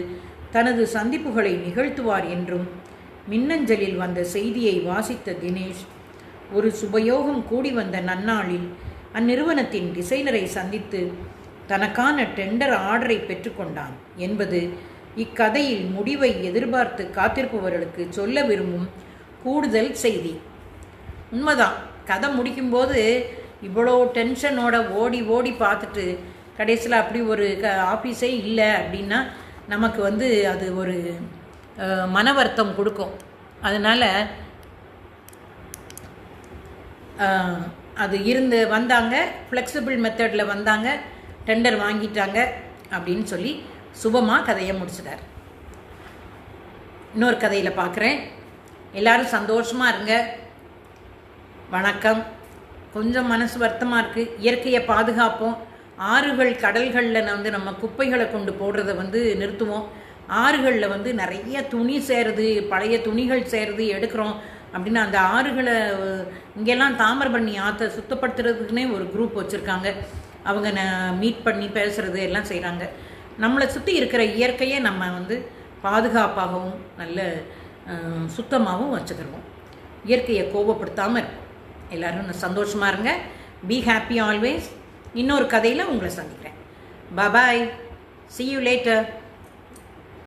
தனது சந்திப்புகளை நிகழ்த்துவார் என்றும் மின்னஞ்சலில் வந்த செய்தியை வாசித்த தினேஷ் ஒரு சுபயோகம் கூடி வந்த நன்னாளில் அந்நிறுவனத்தின் டிசைனரை சந்தித்து தனக்கான டெண்டர் ஆர்டரை பெற்றுக்கொண்டான் என்பது இக்கதையில் முடிவை எதிர்பார்த்து காத்திருப்பவர்களுக்கு சொல்ல விரும்பும் கூடுதல் செய்தி. உண்மைதான், கதை முடிக்கும்போது இவ்வளோ டென்ஷனோட ஓடி ஓடி பார்த்துட்டு கடைசியில் அப்படி ஒரு ஆஃபீஸே இல்லை அப்படின்னா நமக்கு அது ஒரு மன வருத்தம் கொடுக்கும். அதனால் அது வந்தாங்க, ஃப்ளெக்சிபிள் மெத்தடில் வந்தாங்க, டெண்டர் வாங்கிட்டாங்க அப்படின்னு சொல்லி சுபமாக கதையை முடிச்சிட்டார். இன்னொரு கதையில் பார்க்குறேன். எல்லோரும் சந்தோஷமாக இருங்க. வணக்கம். கொஞ்சம் மனசு வருத்தமாக இருக்குது. இயற்கையை பாதுகாப்போம். ஆறுகள் கடல்களில் நம்ம குப்பைகளை கொண்டு போடுறதை நிறுத்துவோம். ஆறுகளில் நிறைய துணி சேருது, பழைய துணிகள் சேருது, எடுக்கிறோம் அப்படின்னு அந்த ஆறுகளை இங்கெல்லாம் தாமிரபரணி ஆற்றை சுத்தப்படுத்துறதுக்குன்னே ஒரு குரூப் வச்சுருக்காங்க. அவங்க மீட் பண்ணி பேசுகிறது எல்லாம் செய்கிறாங்க. நம்மளை சுற்றி இருக்கிற இயற்கையை நம்ம பாதுகாப்பாகவும் நல்ல சுத்தமாகவும் வச்சுக்கிறோம். இயற்கையை கோபப்படுத்தாமல் இருக்கும். எல்லோரும் சந்தோஷமாக இருங்க. Be happy always. இன்னொரு கதையில் உங்களை சந்திக்கிறேன். பாய். See you later.